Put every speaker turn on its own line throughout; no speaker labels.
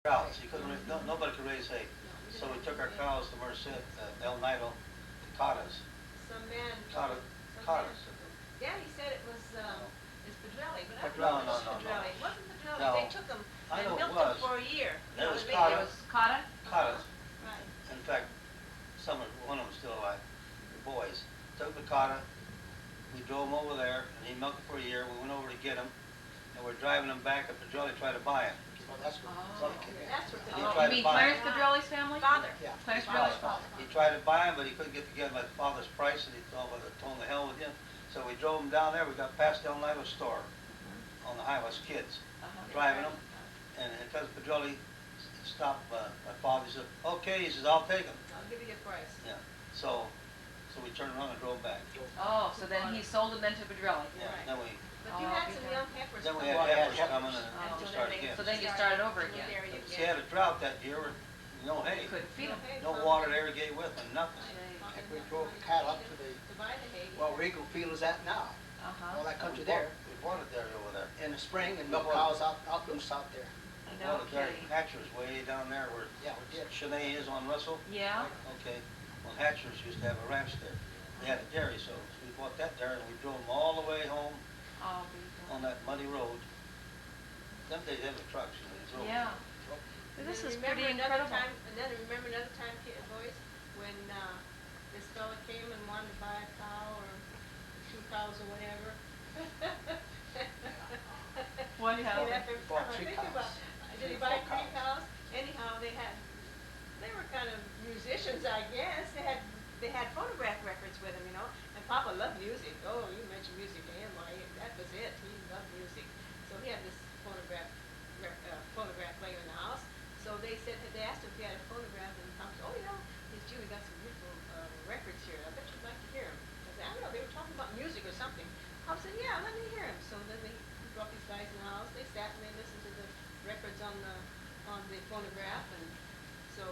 Cows. You couldn't. Nobody could raise hay. So we took our cows to Merced, El Nido, to Cotta's.
Some man.
Cotta's.
Yeah, he said it was. It's Pedrelli, but I don't
No,
know if
no,
it's
no,
Pedrelli.
no.
It wasn't Pedrelli.
No.
They took them
I
and
know it
milked them
was.
for a year.
It was
It
Cotta.
was Cotta?
Cotta's.
Right.
In fact, one of them still alive. The boys took the Cotta. We drove them over there, and he milked them for a year. We went over to get them, and we're driving them back, and Pedrelli tried to buy them.
Well, that's what
That's what
He
the.
tried
You mean
to buy
Clarence
them.
Pedrelli's family?
Father.
Yeah.
Clarence Pedrelli's father.
He tried to buy them, but he couldn't get together my father's price, and he told me to the hell with you. So we drove them down there. We got past El Nido store on the highway, as kids, driving them, and because Pedrelli stopped my father, he said, "Okay," he says, "I'll take them."
I'll give you a price.
Yeah. So we turned around and drove back.
Oh, so then he sold them then to Pedrelli.
Yeah.
Right.
Then we
But you had some young heifers.
then we
come
had
up.
heifers coming, and
Oh.
we started again.
So then you started over again.
She had a drought that year, with no hay,
Couldn't feed them.
no water to irrigate with, and nothing.
And we drove cattle up to the,
To buy the hay.
well, Regal Field is at now. All that country there.
We bought it there over there.
In the spring, and milk cows out loose out there.
We
No
bought it there.
kidding.
Hatchers way down there where
Yeah, we did.
Shanae is on Russell.
Yeah?
Okay. Well, Hatchers used to have a ranch there. They had a dairy, so we bought that there, and we drove them all the way home
Oh,
on that muddy road. Them days, they had trucks, you know. they drove.
yeah.
And
This
then
is
remember
pretty
another
incredible.
time- And then remember another time, boys, when this fella came and wanted to buy a cow or 2 cows or whatever.
What
You see
happened?
that every
Bought
time I
3
think about
cows.
it. Did he
3
buy
or 4
3 cows? Anyhow, they were kind of musicians, I guess. They had phonograph records with them, you know. And Papa loved music. Oh, you mentioned music to him, why that was it. He loved music. So he had this phonograph player in the house. So they asked him if he had a phonograph, and Papa said, "Oh yeah, he's Jew. We got some beautiful records here. I bet you'd like to hear them." I said, "I don't know. They were talking about music or something." Papa said, "Yeah, let me hear them." So then he brought these guys in the house. They sat and they listened to the records on the phonograph, and so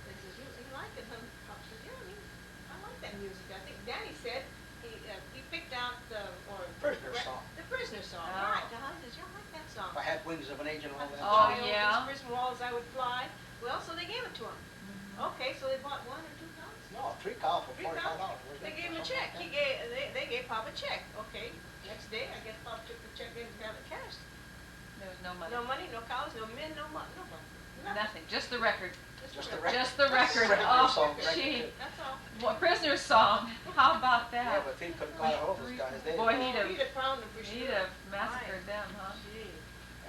they said, "You like it, huh?" Papa said, "Yeah, I like that music." I think Danny said he picked out
Prisoner song.
The prisoner song.
Oh.
Right. He says, "Yeah, I like that song."
If I had wings of an angel and all that.
Oh,
Fly over
yeah.
these prison walls, I would fly. Well, so they gave it to him. Okay, so they bought 1 or 2 cows.
No, 3 cows for
3 cows.
$45.
They gave him a check. They gave Papa a check. Okay. Next day, I guess Papa took the check in and got it cashed.
There was no money.
No money, no cows, no men, no money, no money.
Nothing. Just the record.
Just the
record.
Just the record.
Prisoner
Oh,
song,
gee.
That's all.
What prisoner's song? How about
Yeah,
that?
but if he couldn't buy all those guys, they.
Boy, he'd
He'd have found them for sure.
He'd have massacred them, huh?
Gee.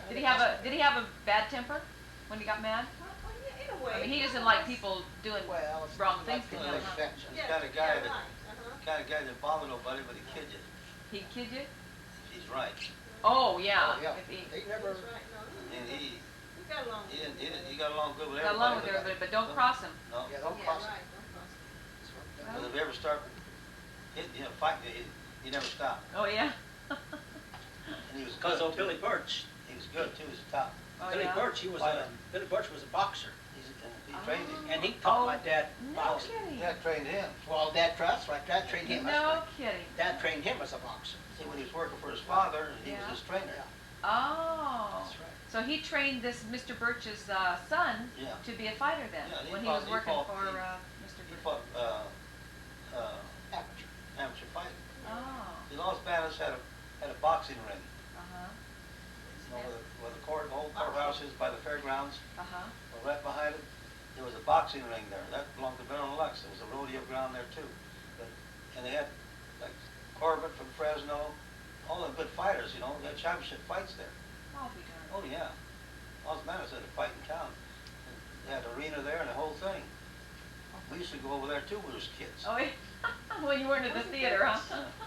Did he have a bad temper when he got mad?
Well, yeah, in a way.
I mean, he doesn't like people doing
Well, it's
wrong
like
things to
the
him. huh?
vengeance.
He's kind of guy
right.
that kind of guy that bother nobody, but he kid you.
He'd kid you?
If he's right.
Oh, yeah.
Oh, yeah.
If he
They never.
That's right. No,
And
we got along.
he got along good with
got
everybody.
along with everybody, but don't cross him.
No.
Yeah, don't
Yeah,
cross
right.
it.
Don't cross it.
Because if you ever start hitting, fighting, he never stopped.
Oh, yeah.
And he was
Because
good.
old Billy Birch,
He was good too. He was top.
Oh,
Billy
yeah?
Birch, Billy Birch was a boxer,
He trained him.
and he taught
Oh,
my dad
No
boxing.
kidding.
Dad trained him.
Well, Dad trusts, right? Dad trained him.
No kidding.
Dad trained him as a boxer.
See, when he was working for his father, he
Yeah.
was his trainer.
Oh.
That's right.
So he trained this Mr. Birch's son
Yeah.
to be a fighter then,
Yeah,
when he was working
fought-
for
he-
Mr.
He
Birch.
fought
Amateur.
amateur fighting.
Oh.
See, Los Banos had a boxing ring.
Uh-huh.
You know, where the old courthouse is by the fairgrounds.
Uh-huh.
Well, right behind it, there was a boxing ring there. That belonged to Baron Lux. There was a rodeo ground there too. And they had like Corbett from Fresno, all the good fighters, you know. They had championship fights there.
I'll be darned.
Oh yeah. Los Banos had a fight in town. They had an arena there and the whole thing. We used to go over there too when we was kids.
Oh, yeah. When you weren't at the theater, huh?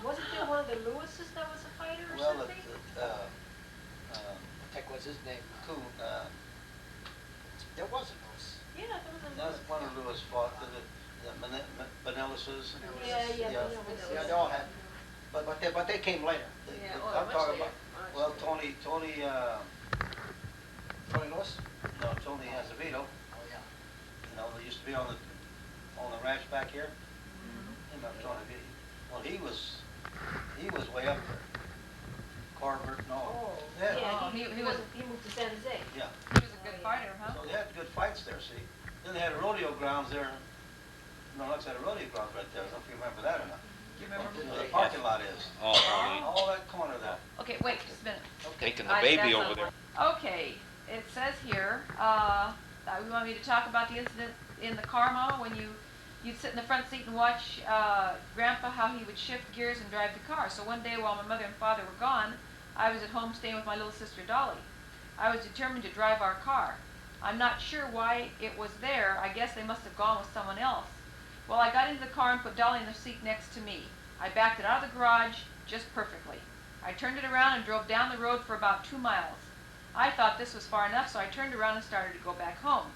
Wasn't there one of the Lewises that was a fighter or
Well,
something?
What the heck was his name? There was a Lewis.
Yeah, there was a
That was
Lewis.
one of Lewis fought, the Benellises.
Yeah,
Yeah, they all had. But they came later.
Yeah,
I'm
much
talking
later,
about,
much
well,
later.
Tony,
Tony Lewis?
no, Tony Azevedo,
Oh, yeah.
you know, they used to be on the ranch back here. You remember Tony V? Well, he was way up there. Corbett and all.
Oh,
Yeah.
yeah,
Oh, he was-
he moved to San Jose.
Yeah.
He was a good
yeah.
fighter, huh?
So they had good fights there, see. Then they had rodeo grounds there. No, looks like a rodeo grounds right there. I don't know if you remember that or not.
Do you remember?
Where the parking lot is.
Oh,
All that corner there.
Okay, wait just a minute.
taking the
I-
baby
that's
over there.
Okay, it says here, you want me to talk about the incident in the car, Mama, when you'd sit in the front seat and watch Grandpa, how he would shift gears and drive the car. So one day while my mother and father were gone, I was at home staying with my little sister Dolly. I was determined to drive our car. I'm not sure why it was there. I guess they must have gone with someone else. Well, I got into the car and put Dolly in the seat next to me. I backed it out of the garage just perfectly. I turned it around and drove down the road for about 2 miles. I thought this was far enough, so I turned around and started to go back home.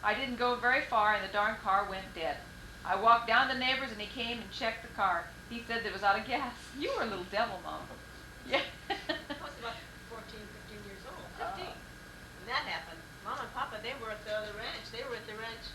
I didn't go very far and the darn car went dead. I walked down to the neighbor's and he came and checked the car. He said that it was out of gas. You were a little devil, Mom. Yeah.
I was about 14, 15 years old, 15. When that happened, Mom and Papa, they were at the other ranch. They were at the ranch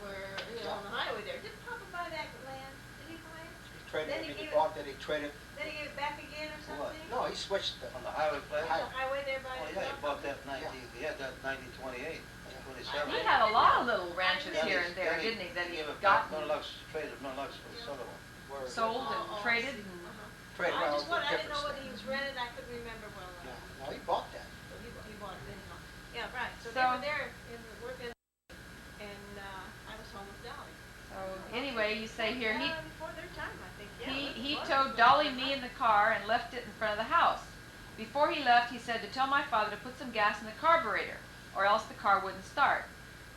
where, on the highway there. Did Papa buy that land? Did he buy it?
He traded
Then
it,
he
he
gave it-
bought it, he traded,
Then he gave it back again or
For what?
something?
no, he switched the,
On the highway place.
On the highway there by
Oh, yeah, he bought that in 19, he had that in 1928, 27.
He had a lot of little ranches
Then
here and there,
then
didn't he, that he
gave it back.
got
Nunlux traded Nunlux for the other one.
where,
sold and
Oh, I
traded
see.
and...
traded
I
well,
just wanted, I didn't
different
know whether he
stuff.
was rented, I couldn't remember well
Yeah,
enough.
no, he bought that.
So he bought it anyhow. Yeah, right, so they
So-
were there in the working, and I was home with Dolly.
So anyway, you say here, he
Before their time, I think, yeah.
He
it was
towed
before
Dolly
their
and me
time.
in the car and left it in front of the house. Before he left, he said to tell my father to put some gas in the carburetor, or else the car wouldn't start.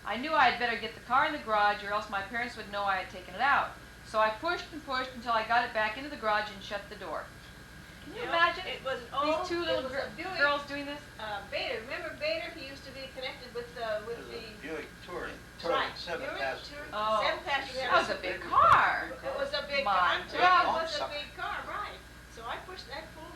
I knew I had better get the car in the garage, or else my parents would know I had taken it out. So I pushed and pushed until I got it back into the garage and shut the door. Can you
You know,
imagine
it was an
these
old,
two
it
little
was a Buick,
girls doing this?
Bader, remember Bader? He used to be connected with
It was
the.
a Buick Touring,
Right,
seven
Buick
passenger.
Touring,
Oh,
7 passenger.
that was a big car.
It was a big
My
car, I'm telling you,
God.
it was a big car, right. So I pulled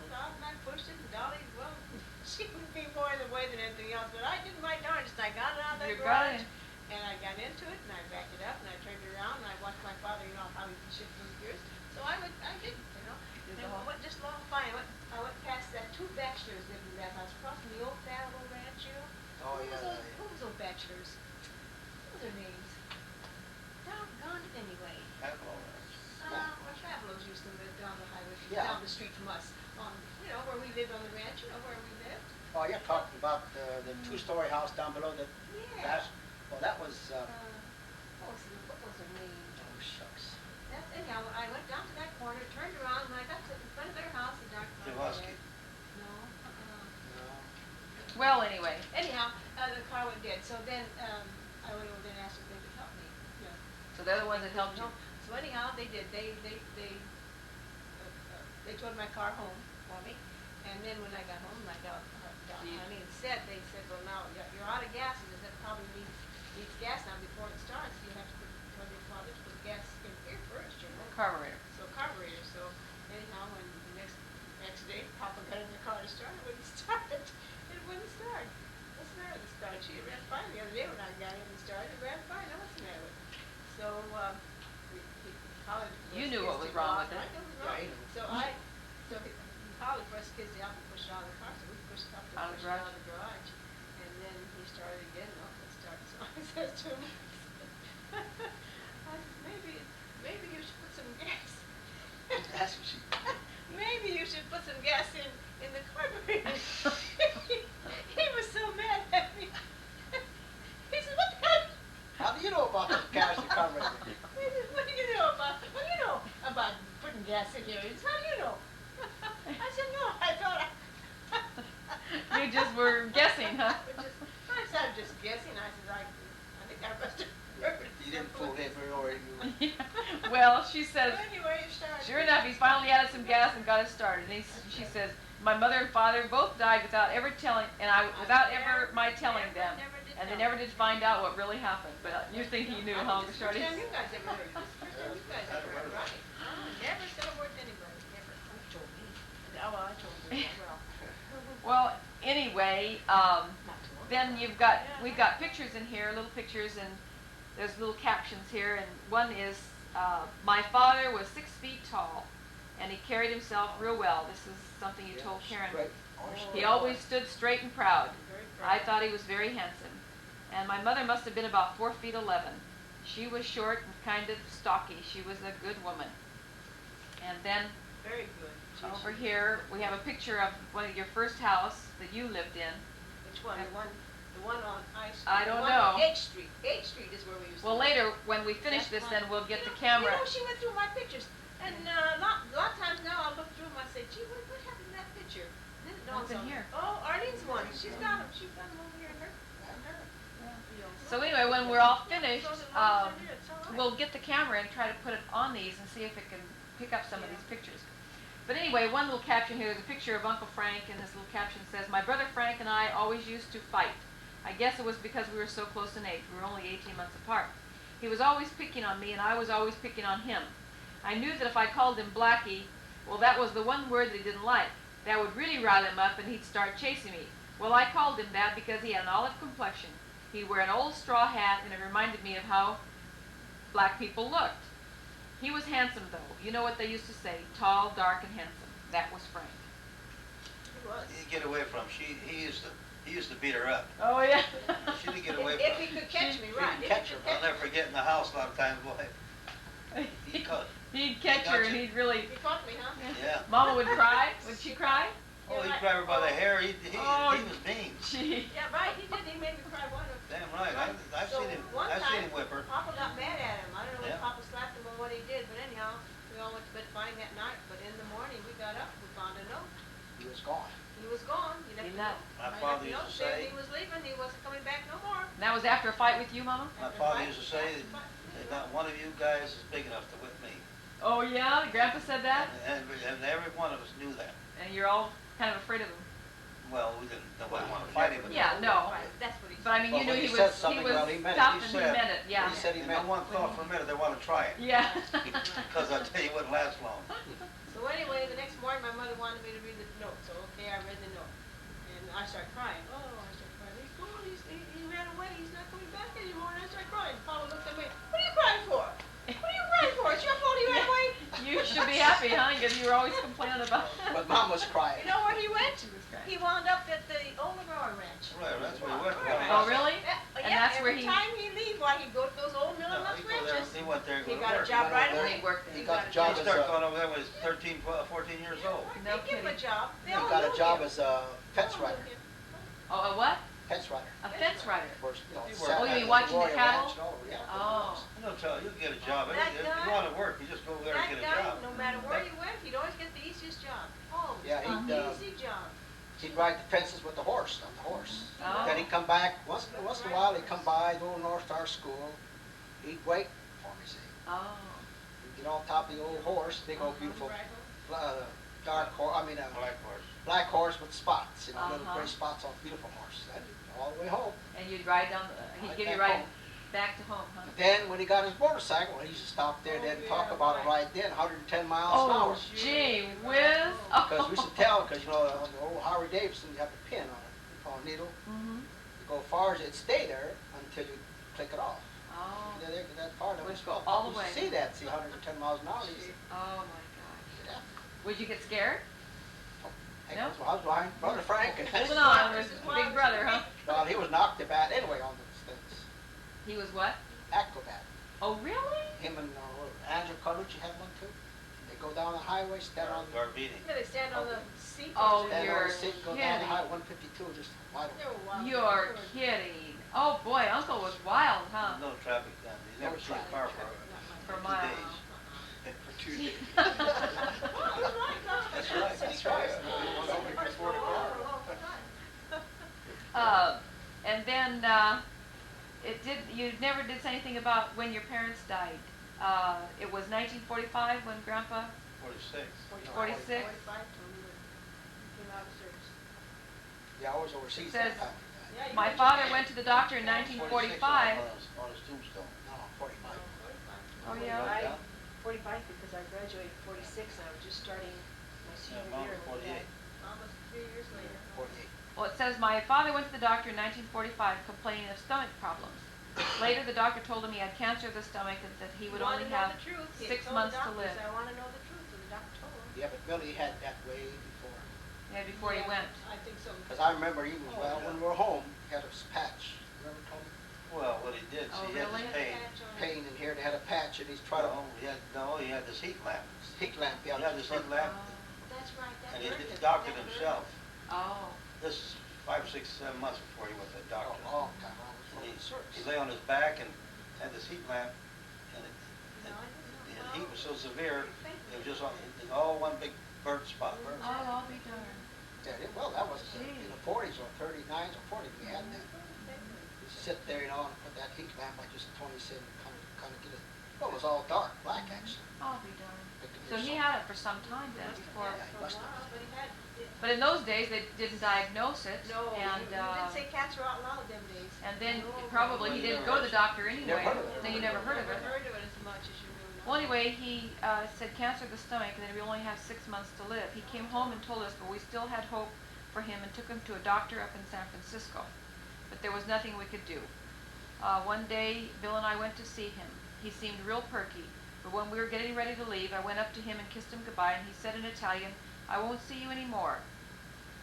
it out and I pushed it, and Dolly, well, she would be more in the way than anything else, but I did my darndest. I got it out of the
You got
garage,
it.
and I got into it, and I backed it up, and I turned it around, and I watched my father, how he could shift those gears. So I did, And I went just along fine. I went past that 2 bachelors living in that house, across from the old Fallowell Ranch,
Oh,
Who
yeah,
was
yeah,
those,
yeah.
who was those bachelors? What were their names? Doggone it anyway.
Pavlov Ranch.
Well, Travelers used to live down the highway,
Yeah.
down the street from us, where we lived on the ranch, where we lived.
Oh, you're talking about the 2-story house down below the,
Yeah.
well, that was,
What was her name?
oh, shucks.
Anyhow, I went down to that corner, turned around, and I got to in front of their house, the dark.
Javosky.
No,
No.
Well, anyway,
Anyhow, the car went dead, so then, I went over there and asked if they could help me,
so they're the ones that helped you.
So anyhow, they did. They towed my car home for me, and then when I got home, I got they said, well, now you're out of gas, and that probably needs gas now before it starts. You have to tell your father to put gas in here first,
Carburetor.
So carburetor. So anyhow, when the next day, Papa got in the car to start, it wouldn't start. It wouldn't start. What's the matter with the start? She ran fine the other day when I got in and started. It ran fine. Now what's the matter with it? So he hollered.
You knew what was wrong with it.
I knew what was
Yeah,
wrong.
he knew.
So he hollered for us kids to help him push it out of the car. So we pushed it up to
Out of the
push it out
garage?
of the garage. And then he started again. No, it started. So I said to him, I said, maybe you should put some gas.
That's what she,
Maybe you should put some gas in the carburetor. He was so mad at me. He said, what the hell?
how do you know about the gas in the carburetor?
He said, what do you know about putting gas in here? He said, how do you know? I said, no, I thought
You just were guessing, huh?
I said, I'm just guessing. I said, I think I must have heard
You didn't fool
something.
him, or you,
Well, she says,
Anyway, it started.
sure enough, he finally added some gas and got it started. And she says, my mother and father both died without ever telling, without ever my telling them. And they never did find out what really happened. But you think he knew, huh, Shorty?
First time you guys ever heard this. First time you guys ever heard, right? Never said a word to anybody, never. You told me. Oh, well, I told you as well.
Well, anyway,
Not too long.
then we've got pictures in here, little pictures, and there's little captions here. And one is, my father was 6 feet tall, and he carried himself real well. This is something you told Karen.
great,
He always stood straight and proud.
Very
I
proud.
thought he was very handsome. And my mother must have been about 4'11". She was short and kind of stocky. She was a good woman. And then
Very good.
over here we have a picture of one of your first house that you lived in.
Which one? The one on I Street?
I don't
The one on
know.
8th Street. 8th Street is where we used to
Well,
live.
later when we finish this, then we'll get the
You
camera.
know, she went through my pictures. And a lot of times now I look through them, I say, gee, what happened to that picture? And then it dawns
What's in
on me.
here?
Oh, Arlene's one. She's got them. She's got them over here in her. You know.
So anyway, when we're all finished,
So as long as they're here, it's all right.
we'll get the camera and try to put it on these and see if it can pick up some of these pictures. But anyway, one little caption here is a picture of Uncle Frank, and this little caption says, "My brother Frank and I always used to fight. I guess it was because we were so close in age. We were only 18 months apart. He was always picking on me, and I was always picking on him. I knew that if I called him Blackie, well, that was the one word that he didn't like. That would really rile him up, and he'd start chasing me. Well, I called him that because he had an olive complexion. He'd wear an old straw hat, and it reminded me of how black people looked. He was handsome, though. You know what they used to say, tall, dark, and handsome. That was Frank."
He was.
You get away from, he used to beat her up.
Oh, yeah.
She didn't get away
If
from
he could catch me, right.
He
If
catch
he
her.
could
I'll never forget in the house a lot of times, boy. He caught,
He'd catch
got
her, and
you.
he'd really...
He caught me, huh?
yeah.
Mama would cry. Would she cry?
Oh, he'd grab her by the hair, he
Oh,
was mean.
Gee.
Yeah, right, he did. He made me cry one of
Damn right, I've
So
seen him,
one
I've seen
time,
him whip her.
Papa got mad at him. I don't know if
Yeah.
Papa slapped him or what he did, but anyhow, we all went to bed fine that night. But in the morning, we got up, we found a note.
He was gone.
He was gone. He left
He
a
left.
note.
My
I
father
left a
used
note
to
saying
say-
he was leaving. He wasn't coming back no more.
And that was after a fight with you, Mama?
My father used to say that not one of you guys is big enough to whip me.
Oh, yeah? Grandpa said that?
And every one of us knew that.
And you're all kind of afraid of him.
Well, we didn't, nobody wanted to fight him. but-
Yeah, no.
Right, that's what he said.
But I mean, you
Well,
knew
when
he
he said
was
something, well, he meant it.
tough
He
and he
said-
meant it, yeah.
He said he
And
meant
no one thought for a minute they want to try it,
Yeah.
because I tell you, it wouldn't last long.
So anyway, the next morning, my mother wanted me to read the note. So okay, I read the note, and I start crying. Oh, I start crying. He's gone. He ran away. He's not coming back anymore. And I start crying. Papa looked at me. What are you crying for? What are you crying for? It's your fault he ran away.
You should be happy, huh? Because you were always complaining about
But Mom was crying.
You know where he went?
She was crying.
He wound up at the old Aurora Ranch.
Right, that's where he went.
Oh, really?
Yeah,
And that's where
every
he-
time he leave, why he'd go to those old
No,
Millennium
he go there,
ranches.
he went there and
He
go to
got a
work.
job right
He
away.
worked there.
He got a job
He
as
started
a,
going over there when he was 13, 14 years old.
No
They give him a
kidding.
job. They
he
all
got
knew
a job
him.
as a fence
They all
rider.
knew him.
Oh, a what?
Fence rider.
A fence rider.
First,
Oh, you
sat
mean
at the
watching the
Aurora
cattle?
Ranch and all, yeah.
Oh.
No, tell you, get a job.
That
If
guy-
you want to work, you just go over there and
That
get a
guy,
job.
no matter where you went, he'd always get the easiest job. Oh,
Yeah,
an
he'd,
easy job.
He'd ride the fences with the horse, not the horse.
Oh.
Then he'd come back, once in a while, he'd come by the old North Star School. He'd wait for me, see.
Oh.
He'd get on top of the old horse, big old beautiful,
Right.
dark horse,
Black horse.
black horse with spots, you know, little
Uh-huh.
gray spots on beautiful horse. Then all the way home.
And you'd ride down, he'd
Right
give you a
back
ride
home.
back to home, huh?
Then when he got his motorcycle, he used to stop there,
Oh,
then
yeah,
talk about
right.
a ride then, 110 miles an
Oh,
hour.
gee whiz.
Because we should tell, because you know, on the old Harley Davidson, you have a pin on a needle.
Mm-hmm.
You go far as it'd stay there until you click it off.
Oh.
Yeah, there, that part of
Would
it.
go all the
You
way.
see that, see 110 miles an hour. You see,
Oh, my gosh.
yeah.
Would you get scared?
Hey,
No?
I was behind Brother Frank. And
Holding on, there's big brother, huh?
well, he was knocked about anyway on those things.
He was what?
Acrobat.
Oh, really?
Him and Andrew Carlucci have one too. They go down the highway, stand on the
Garbini.
Yeah, they stand on the seat.
Oh,
stand on
you're
the seat, go down the
kidding.
highway 152, just wide open.
They're wild.
You're kidding. Oh, boy, Uncle was wild, huh?
No traffic down there. You never see a car for
For a
2
mile.
days. For 2 days.
That's right.
That's right.
That's right.
Nobody can afford a car.
And then, you never did say anything about when your parents died. It was 1945 when Grandpa,
46.
46?
Came out of service.
Yeah, I was overseas
It says-
that time.
Yeah, you
my
mentioned
father
that.
went to the doctor in 1945.
On his tombstone.
No, 45.
Oh, yeah?
45 because I graduated 46 and I was just starting my senior
Mom
year.
was
when we
48.
got-
Almost 3 years later.
48.
Well, it says my father went to the doctor in 1945 complaining of stomach problems. Later, the doctor told him he had cancer of the stomach and that he would
Wanted
only
to know
have
the truth. He
6
told
months
the
to
doctors,
live.
I want to know the truth, so the doctor told him.
Yeah, but Billy had that way before.
Yeah, before he
Yeah,
went.
I think so.
Because I remember even,
Oh,
well,
yeah.
when we were home, he had a patch. Remember, Tony?
Well, what he did,
Oh,
see, he had
really?
this pain.
Pain in here, they had a patch, and he's trying to,
He had this heat lamp.
heat lamp,
He
yeah.
had this heat lamp,
That's right, that
and he
hurt him.
doctored
That hurt
himself.
Oh.
This is 5, 6, 7 months before he went to the
Oh,
doctor.
long time, I was
And
from the service.
he lay on his back and had this heat lamp, and
No, I didn't know.
the heat was so severe,
Thank
it was
you.
just all one big burnt spot.
Oh, I'll be darned.
Yeah, well, that was in
Gee.
the 40s or 39s or 40s we had that. You sit there, you know, and put that heat lamp, like just Tony said, kind of get it. Well, it was all dark, black actually.
I'll be darned.
But it
So
was
he
so-
had it for some time then
Must have
before.
had it for a while, but he had,
But in those days, they didn't diagnose it.
no,
And,
you didn't say cancer out loud them days.
and then
No,
probably he didn't go to the doctor anyway.
heard of it.
So you never heard of
Never
it.
heard of it as much as you do now.
Well, anyway, he said cancer of the stomach, and then we only have 6 months to live. He came home and told us, but we still had hope for him, and took him to a doctor up in San Francisco. But there was nothing we could do. One day, Bill and I went to see him. He seemed real perky, but when we were getting ready to leave, I went up to him and kissed him goodbye, and he said in Italian, "I won't see you anymore."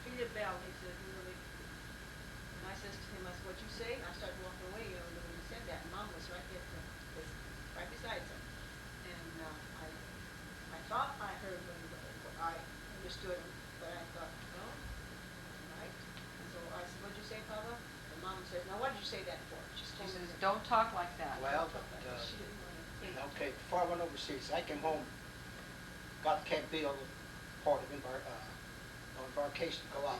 Peter Bell, he said, really. And I says to him, I said, "What'd you say?" And I started walking away, and when he said that, Mom was right there, right beside him. And I thought I heard what I understood him, but I thought, no, right? And so I said, "What'd you say, Papa?" And Mom says, "Now, what did you say that for?"
She
told me
says,
that.
"Don't talk like that."
Well,
She didn't want to.
okay, before I went overseas, I came home, got Camp Beale, port of embarkation to go out.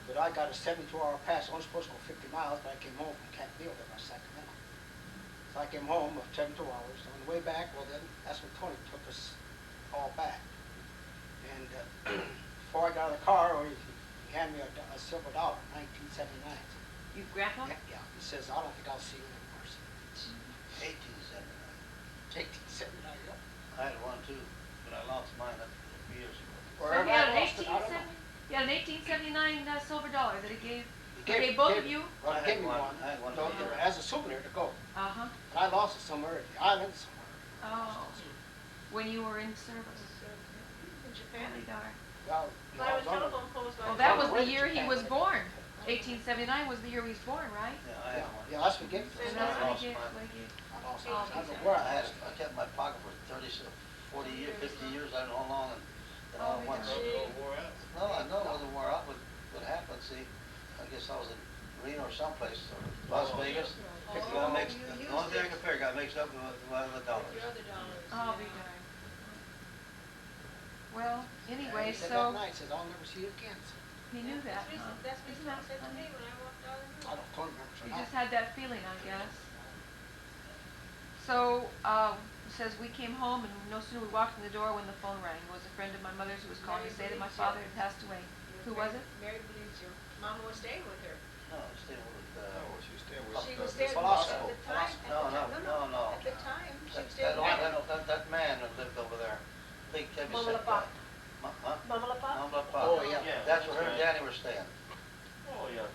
But I got a 72-hour pass. I was supposed to go 50 miles, but I came home from Camp Beale there by Sacramento. So I came home of 72 hours. On the way back, well then, that's when Tony took us all back. And before I got out of the car, he handed me a silver dollar, 1979.
You grandpa?
Yeah, he says, "I don't think I'll see you anymore."
1879.
1879, yeah.
I had one too, but I lost mine a few years ago.
So
Wherever
he had
I
an
lost it, I don't know.
He had an 1879 silver dollar that he gave.
He
Gave both of you?
Well,
I
he gave
had
me
one.
one.
I had one
No,
for you.
as a souvenir to go.
Uh-huh.
And I lost it somewhere at the island somewhere.
Oh. When you were in service.
In Japan.
Holy darn.
Well,
But I was telephone poles by.
Well, that was
Where
the
did
year he
Japan
was
live?
born. 1879 was the year he was born, right?
Yeah, I had one.
Yeah, that's what he gave
So
us.
that's
I
what
lost
he gave.
mine.
What he gave.
I lost it.
Oh,
I don't know where
I
I
had
lost
it.
it.
I kept my pocket for 30, 40 years, 50 years, I don't know how long, and then all at
Oh,
once.
yeah.
No, I know it wasn't wore out, but what happened, see, I guess I was in Reno or someplace, or Las Vegas.
Oh,
Got mixed,
you
the only thing I
used
could figure, got mixed up with one of the dollars.
Your other dollars.
I'll be
yeah.
darned. Well,
And
anyway,
he said
so
that night, he says, "I'll never see you again." So,
he knew that, huh?
That's what he
Isn't that
said to me
funny?
when I walked out of the
I
room.
don't remember.
He just had that feeling, I guess. So, it says we came home, and no sooner we walked in the door when the phone rang. It was a friend of my mother's who was calling to say that my father had passed away. Who was it?
Mary believes you. Mama was staying with her.
No, staying with,
She was staying with
Philosopher.
at the time.
No.
At the time, she was
that,
staying with her.
that man that lived over there, big heavy
Mama
set
Lapop.
guy. Huh?
Mama Lapop?
Mama Lapop.
Oh, yeah.
That's where her and Danny were staying.
Oh, yeah,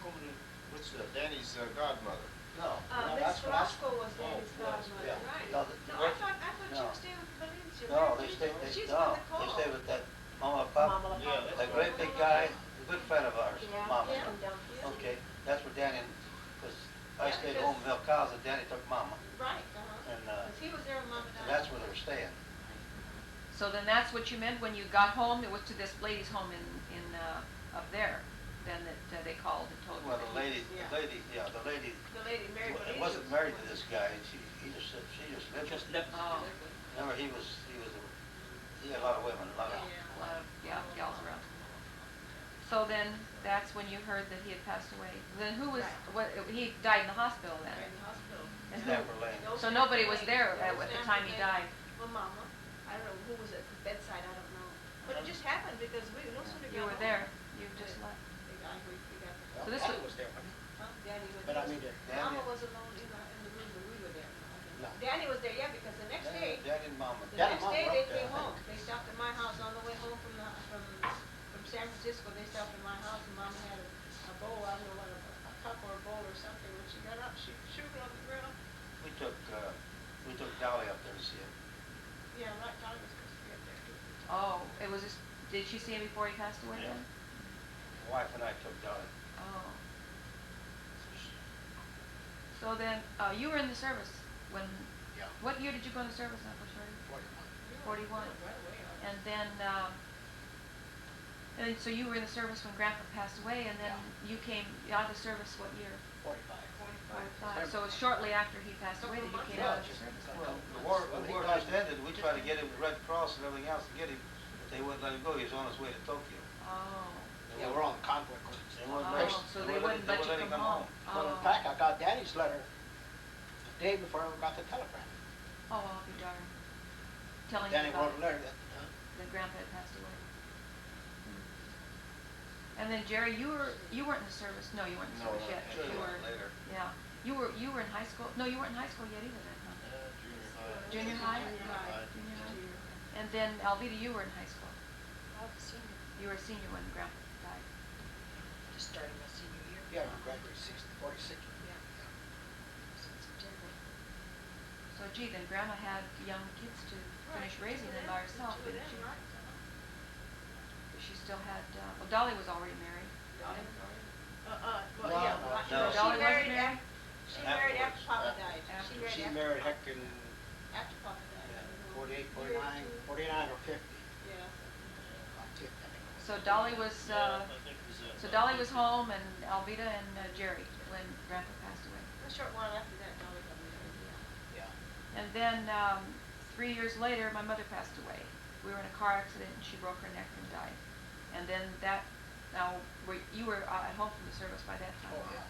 what's Danny's godmother?
No.
No,
Miss
that's
Velasco was Danny's
Oh,
godmother,
yeah.
right?
No,
No,
the-
I thought she
no.
was staying with Valencia.
No,
Mary
they
Louise.
stayed,
She's
no,
on the
they
call.
stayed with that Mama Lapop.
Mama Lapop.
Yeah,
That great big guy, a good friend of ours,
Yeah,
Mama.
come down here.
Okay, that's where Danny, because I
Yeah,
stayed
because-
home in Milcal's and Danny took Mama.
Right, uh-huh.
And,
'Cause he was there when Mama died.
and that's where they were staying.
So then that's what you meant when you got home? It was to this lady's home in up there, then that they called and told you.
Well,
that
the
he-
lady, the lady,
The lady, Mary
it
Louise.
wasn't married to this guy, she just lived
Just
with him.
left.
Oh,
Remember, he had a lot of women, a lot of,
a lot of gals around. So then, that's when you heard that he had passed away. Then who was, he died in the hospital
Right
then?
in the hospital.
And who-
Stanford Lane.
No
So nobody was
Stanford
there
Lane. No
at the time he
Stanford Lane.
died?
Well, Mama, I don't know who was at the bedside, I don't know. But it just happened because we no sooner got
You were
home.
there, you just left.
We got
Well,
So this
Danny
was-
was there, wasn't he?
huh? Danny was
But I
there.
mean,
Mama
Danny-
was alone in the room when we were there.
No.
Danny was there, yeah, because the next day,
Danny and Mama.
the
Danny
next
Mama
day
were
they
up there,
came
I
home.
think.
They stopped at my house on the way home from San Francisco. They stopped at my house and Mama had a bowl, I don't know what, a cup or a bowl or something. When she got up, she threw it on the ground.
We took Dolly up there to see him.
Yeah, right, Dolly was supposed to be up there too.
Oh, it was just, did she see him before he passed away
Yeah.
then?
wife and I took Dolly.
Oh. So then, you were in the service when,
Yeah.
what year did you go into service, Uncle Shorty? 41.
Right away, huh?
And then, so you were in the service when Grandpa passed away, and then you came out of the service what year?
45.
45. So it was shortly after he passed away that you came out of the service.
Well, the war just ended, we tried to get him the Red Cross and everything else to get him, but they wouldn't let him go, he was on his way to Tokyo.
Oh.
Yeah, we're on the convoy course.
They wouldn't
Oh,
let him-
so they wouldn't let you
him
come home.
Well, in
Oh.
fact, I got Danny's letter the day before I got the telegram.
Oh, I'll be darned. Telling you
Danny
about
wrote a letter
that Grandpa had passed away. And then Jerry, you weren't in the service. No, you weren't in the
No,
service
not
yet.
yet.
You were
Later.
Yeah. You were in high school. No, you weren't in high school yet either then, huh?
Junior high.
Junior high?
High.
Junior high. And then Alvita, you were in high school.
I was a senior,
You were a senior when Grandpa died.
just starting my senior year.
Yeah, you graduated 46.
Yeah. So in September.
So gee, then Grandma had young kids to finish raising them by herself, didn't she? But she still had, well, Dolly was already married.
Well,
No,
yeah,
no.
No.
she
Dolly wasn't
married
married?
she married after Papa died.
After.
She
after
married
Papa-
Hector in
After Papa died.
48,
Year or
49,
two.
49 or 50.
Yeah.
So Dolly was,
Yeah, I think it was
so Dolly was home and Alvita and Jerry when Grandpa passed away.
A short while after that, Dolly got married, yeah.
Yeah.
And then 3 years later, my mother passed away. We were in a car accident and she broke her neck and died. And then you were at home from the service by that time.
Oh, yeah.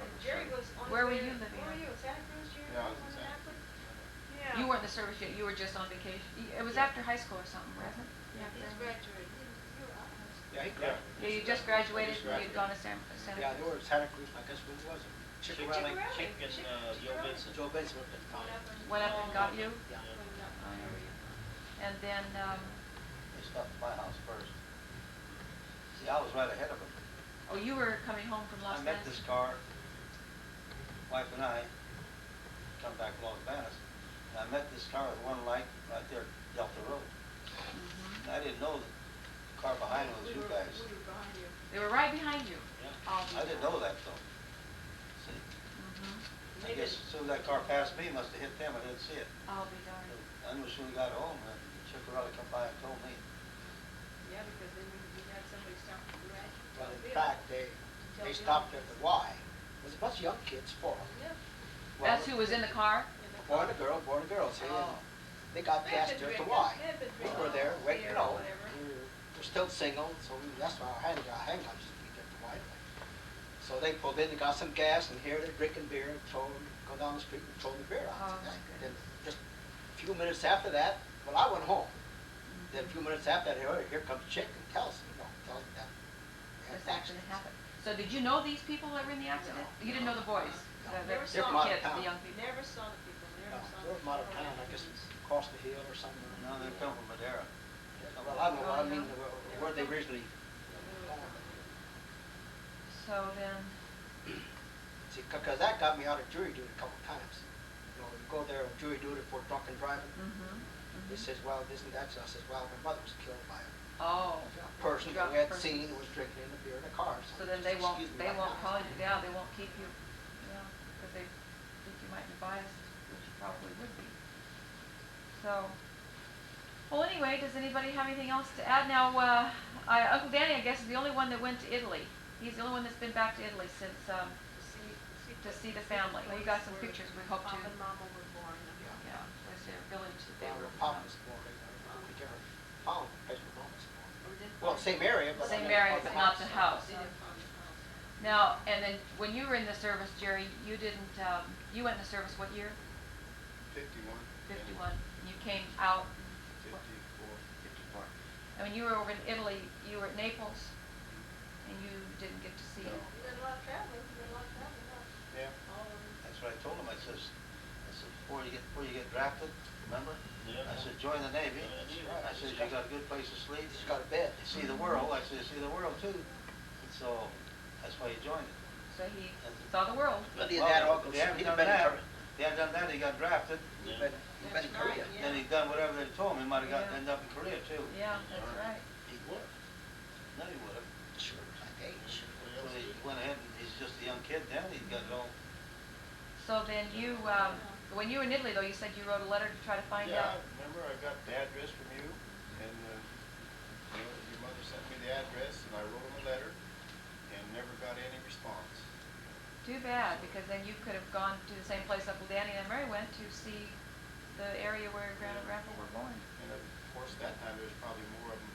And Jerry was on his
Where were
way
you
to-
living
Where were
at?
you, in Santa Cruz, Jerry?
Yeah, I was in
When it
Santa
happened? Yeah.
You weren't in the service yet. You were just on vacation. It was after high school or something, wasn't it?
Yeah, he's graduated. You were out of high school.
Yeah, he
Yeah.
graduated.
Yeah, you just graduated
Just
and you'd gone to Santa
Yeah, they
Cruz.
were in Santa Cruz, I guess, when was it? Chickarelli.
Chick and Joe Benson.
Joe Benson was in town.
Went up and got you?
Yeah.
Oh, yeah. And then,
They stopped at my house first. See, I was right ahead of them.
oh, you were coming home from Los
I met
Angeles?
this car, wife and I, come back from Los Angeles, and I met this car with one light right there, Delta Road.
Mhm.
And I didn't know the car behind me was you guys.
We were behind you.
They were right behind you.
Yeah.
All
I didn't know that though. See,
Mhm.
I guess as soon as that car passed me, it must have hit them, I didn't see it.
I'll be darned.
I knew as soon as we got home, Chickarelli come by and told me.
Yeah, because then we had somebody stop the garage.
Well, in fact, they stopped at the Y. It was a bunch of young kids, 4 of them.
Yeah.
Well,
That's who was in the car?
boy and a girl, see, and
Oh.
they got
They had
gas
been
there at the
drinking.
Y.
They had been
We were
drinking
there, waiting,
beer
you
or
know,
whatever.
we're still single, so that's why our handguns used to be at the Y. So they pulled in, they got some gas, and here they're drinking beer, and go down the street and throw the beer out.
Oh, my
Then
goodness.
just a few minutes after that, well, I went home. Then a few minutes after that, here comes Chick and tells me that. we had
This
an
accident happened. So did you know these people that were in the accident?
No.
You didn't know the boys?
No.
The
Never
saw
little
them.
kids,
Out of
the
town.
young people?
Never saw the people,
No,
never saw
they were from out of town, I guess across the hill or something.
No, they come from Madera.
Well, I don't know, I mean, where they originally,
So then,
see, because that got me out of jury duty a couple of times. You know, you go there on jury duty for drunken driving. They says, well, isn't that so? I says, well, my mother was killed by
oh.
a person who
Drunk
had
person.
seen who was drinking in the beer in the car.
So then they won't,
excuse me
they
right
won't
now.
call you, yeah, they won't keep you, yeah, because they think you might be biased, which you probably would be. So, well, anyway, does anybody have anything else to add? Now, Uncle Danny, I guess, is the only one that went to Italy. He's the only one that's been back to Italy since, to see the family. We got some pictures we hope to,
Papa and Mama were born.
yeah, was their village that they
Well,
were
where
from.
Pop was born, they never found the place where Mom was born.
Or did
Well,
Papa-
same area, but.
Same
I mean,
area,
not
but
the
not the house.
They didn't find the house.
Now, and then when you were in the service, Jerry, you didn't, you went in the service what year?
51.
51. And you came out,
54.
54. And when you were over in Italy, you were at Naples, and you didn't get to see
No.
it.
You did a lot of traveling, huh?
Yeah.
All over.
That's what I told him. I said, before you get drafted, remember?
Yeah.
I said, join the Navy.
Yeah.
I said, you got a good place to sleep.
He's got a bed.
You see the world. I said, you see the world too. And so that's why he joined it.
So he saw the world.
But he had
Well,
uncles.
He hadn't
He'd
done
been in
that.
Korea.
He hadn't done that. He got drafted.
He'd been in
That's
Korea.
right, yeah.
Then he done whatever they told him. He might have
Yeah.
ended up in Korea too.
Yeah, that's right.
He would.
No, he would have.
Sure, like, hey.
went ahead and he's just a young kid then, he got it all.
So then you, when you were in Italy though, you said you wrote a letter to try to find
Yeah,
out?
remember I got the address from you, and, your mother sent me the address, and I wrote him a letter, and never got any response.
Too bad, because then you could have gone to the same place Uncle Danny and Mary went to see the area where Grandma and Grandpa were born.
And of course, that time, there was probably more of them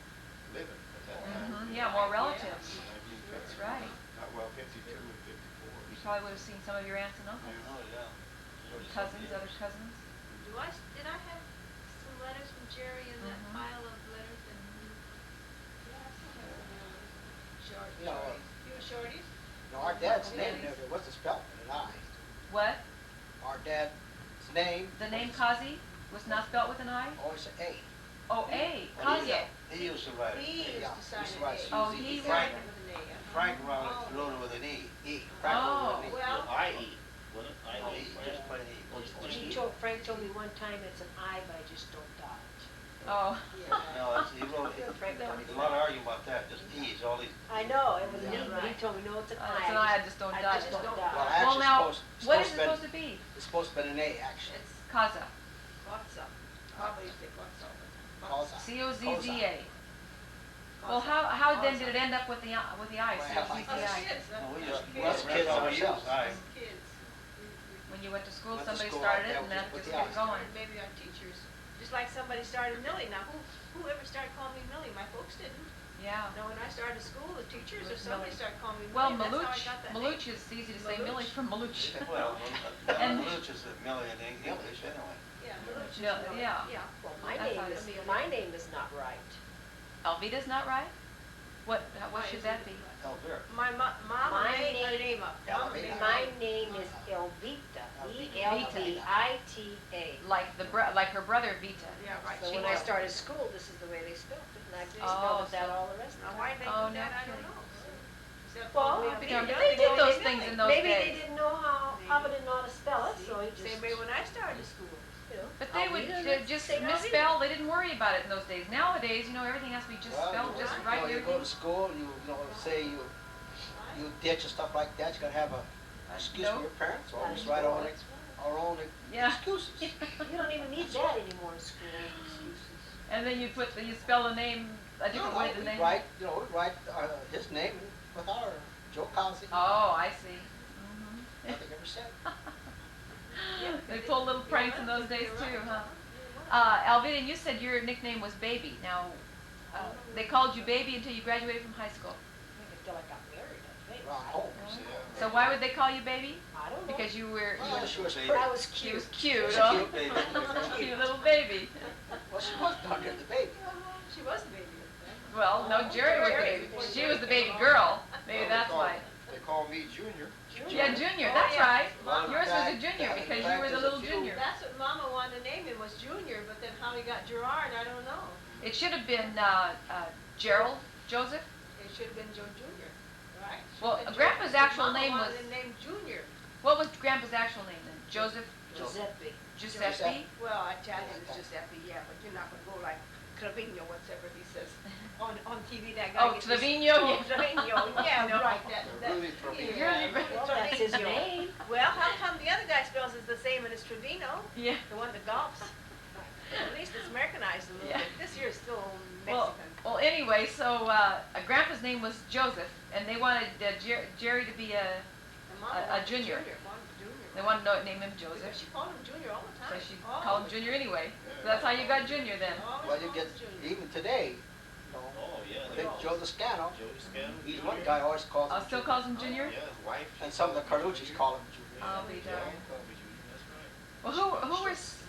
living at that time.
Yeah, more relatives.
1950.
That's right.
Well, 52 and 54.
You probably would have seen some of your aunts and uncles,
Oh, yeah.
cousins, other cousins.
Did I have some letters from Jerry in that pile of letters and
Short,
You know,
shorties. You shorties?
No, our dad's name never wasn't spelled with an I.
What?
Our dad's name.
The name Cozzi was not spelt with an I?
Always an A.
Oh, A,
Well,
Cozzi.
He used to write it.
He used
Yeah,
to sign
used to
it.
write
A.
Oh,
Susie
he
Frank.
With an A,
Frank wrote it with an E.
Frank
Oh,
wrote it with an E.
well-
I.E. Wasn't it? I.E.
E, just plain E.
Frank told me one time it's an I, but I just don't dot it.
Oh.
No, he wrote,
Frank told me
there's a lot of arguing about that, just E's, all these.
I know, it was an
Yeah.
E, but he told me, no, it's an I.
It's an I, I just don't dot
just
it.
don't
Well,
dot it.
actually,
Well, now,
it's
what is it
supposed
supposed to be?
It's supposed to be an A, actually.
It's
Cozza.
Quatza. Probably say Quatza.
Cozza.
C-O-Z-Z-A. Well, how then did it end up with the I,
Well,
C-O-Z-Z-I?
Kids,
Well, we
us
just-
Us kids ourselves.
Aye.
kids.
When you went to school,
Went to
somebody
school,
started it
that
and
was
that
with
just
the
kept
I.
going.
Maybe our teachers, just like somebody started Millie. Now, whoever started calling me Millie? My folks didn't.
Yeah.
No, when I started school, the teachers or
With
somebody
Millie.
started calling me
Well,
Millie. That's how I
Maluch,
got that name.
Maluch is easy to say, Millie
Maluch.
from Maluch.
Well,
And-
Maluch is a million in English anyway.
Yeah, Maluch is
Yeah,
Millie.
yeah.
Yeah.
Well,
That's how
my name is not right.
Alvida's not right? What should that be?
Elvira.
My mama
My
made her
name-
name up.
Yeah,
Mama
Elvira.
made her
My
name.
name is Elvita,
Elvita.
E-L-V-I-T-A.
Like her brother Vita.
Yeah, right.
So
she
when I
did.
started school, this is the way they spelled it, and I've
Oh,
spelled it that
so-
all the rest of
Now,
the
why
time.
they
Oh,
do
no
that, I don't
kidding.
know. Except
Well,
for me,
they
Yeah, but
Millie,
they did
called
those
me
things
Millie.
in those
Maybe they
days.
didn't know how Papa didn't know how to spell it, so he just,
Same way when I started school.
you know.
But they would
Alvita,
just
say Alvita.
misspell, they didn't worry about it in those days. Nowadays, everything has to be just
Well,
spelled just
you
right
know,
and
you go to
everything.
school, and say you ditch and stuff like that, you gotta have a excuse from
note.
your parents, or
That's
just write
right.
our own
Yeah.
excuses.
You don't even need that anymore in school, excuses.
And then you spell the name a different way than
we
they.
write, we write his name with our Joe Cozzi.
Oh, I see.
Nothing ever said.
They pulled little pranks in those days too, huh? Alvida, you said your nickname was Baby. Now, they called you Baby until you graduated from high school.
Until I got married, I think.
Around home.
So why would they call you Baby?
I don't know.
Because you were.
Well, she was
Baby.
pretty.
I was
She
cute.
was cute,
She
huh?
was
Baby.
Cute little baby.
Well, she was down there, the baby.
She was the baby.
Well, no, Jerry was the baby. She was the baby girl. Maybe that's why.
They call me Junior.
Yeah, Junior.
Oh,
That's
yeah.
right.
Mama.
Yours was a Junior because you were the little Junior.
That's what Mama wanted to name him, was Junior, but then how he got Gerard, I don't know.
It should have been Gerald Joseph.
It should have been Joe Junior, right?
Well,
Should've been
Grandpa's
Joe.
actual
Mama
name
wanted
was-
him named Junior.
What was Grandpa's actual name then? Joseph
Giuseppe.
Giuseppe?
Well, Italian is Giuseppe, yeah, but you're not gonna go like Trevino, whatever he says on TV, that guy.
Oh,
gets
Trevino,
Oh,
yeah.
Trevino, yeah,
No.
right, that.
Really Trevino.
yeah,
Well, that's his
Trevino.
name.
Well, how come the other guy spells it the same and it's Trevino,
Yeah.
the one that golfs? At least it's Americanized a little
Yeah.
bit. This year is still
Well,
Mexican.
anyway, so Grandpa's name was Joseph, and they wanted Jerry to be
And Mama
a
wanted
junior.
Mama Junior.
they wanted to name him
Because
Joseph,
she called him Junior all the
so
time.
she
Always.
called him Junior anyway. So that's how you got Junior then.
Always
Well, you
called
get,
him Junior.
even today,
Oh, yeah.
I think Joe Toscano,
Joey Scanlon.
he's one guy always calls him
Still
Junior.
calls him Junior?
Yeah, his wife.
And some of the Carlucci's call him Junior.
I'll be
Yeah,
darned.
call me Junior, that's right.
Well, who was?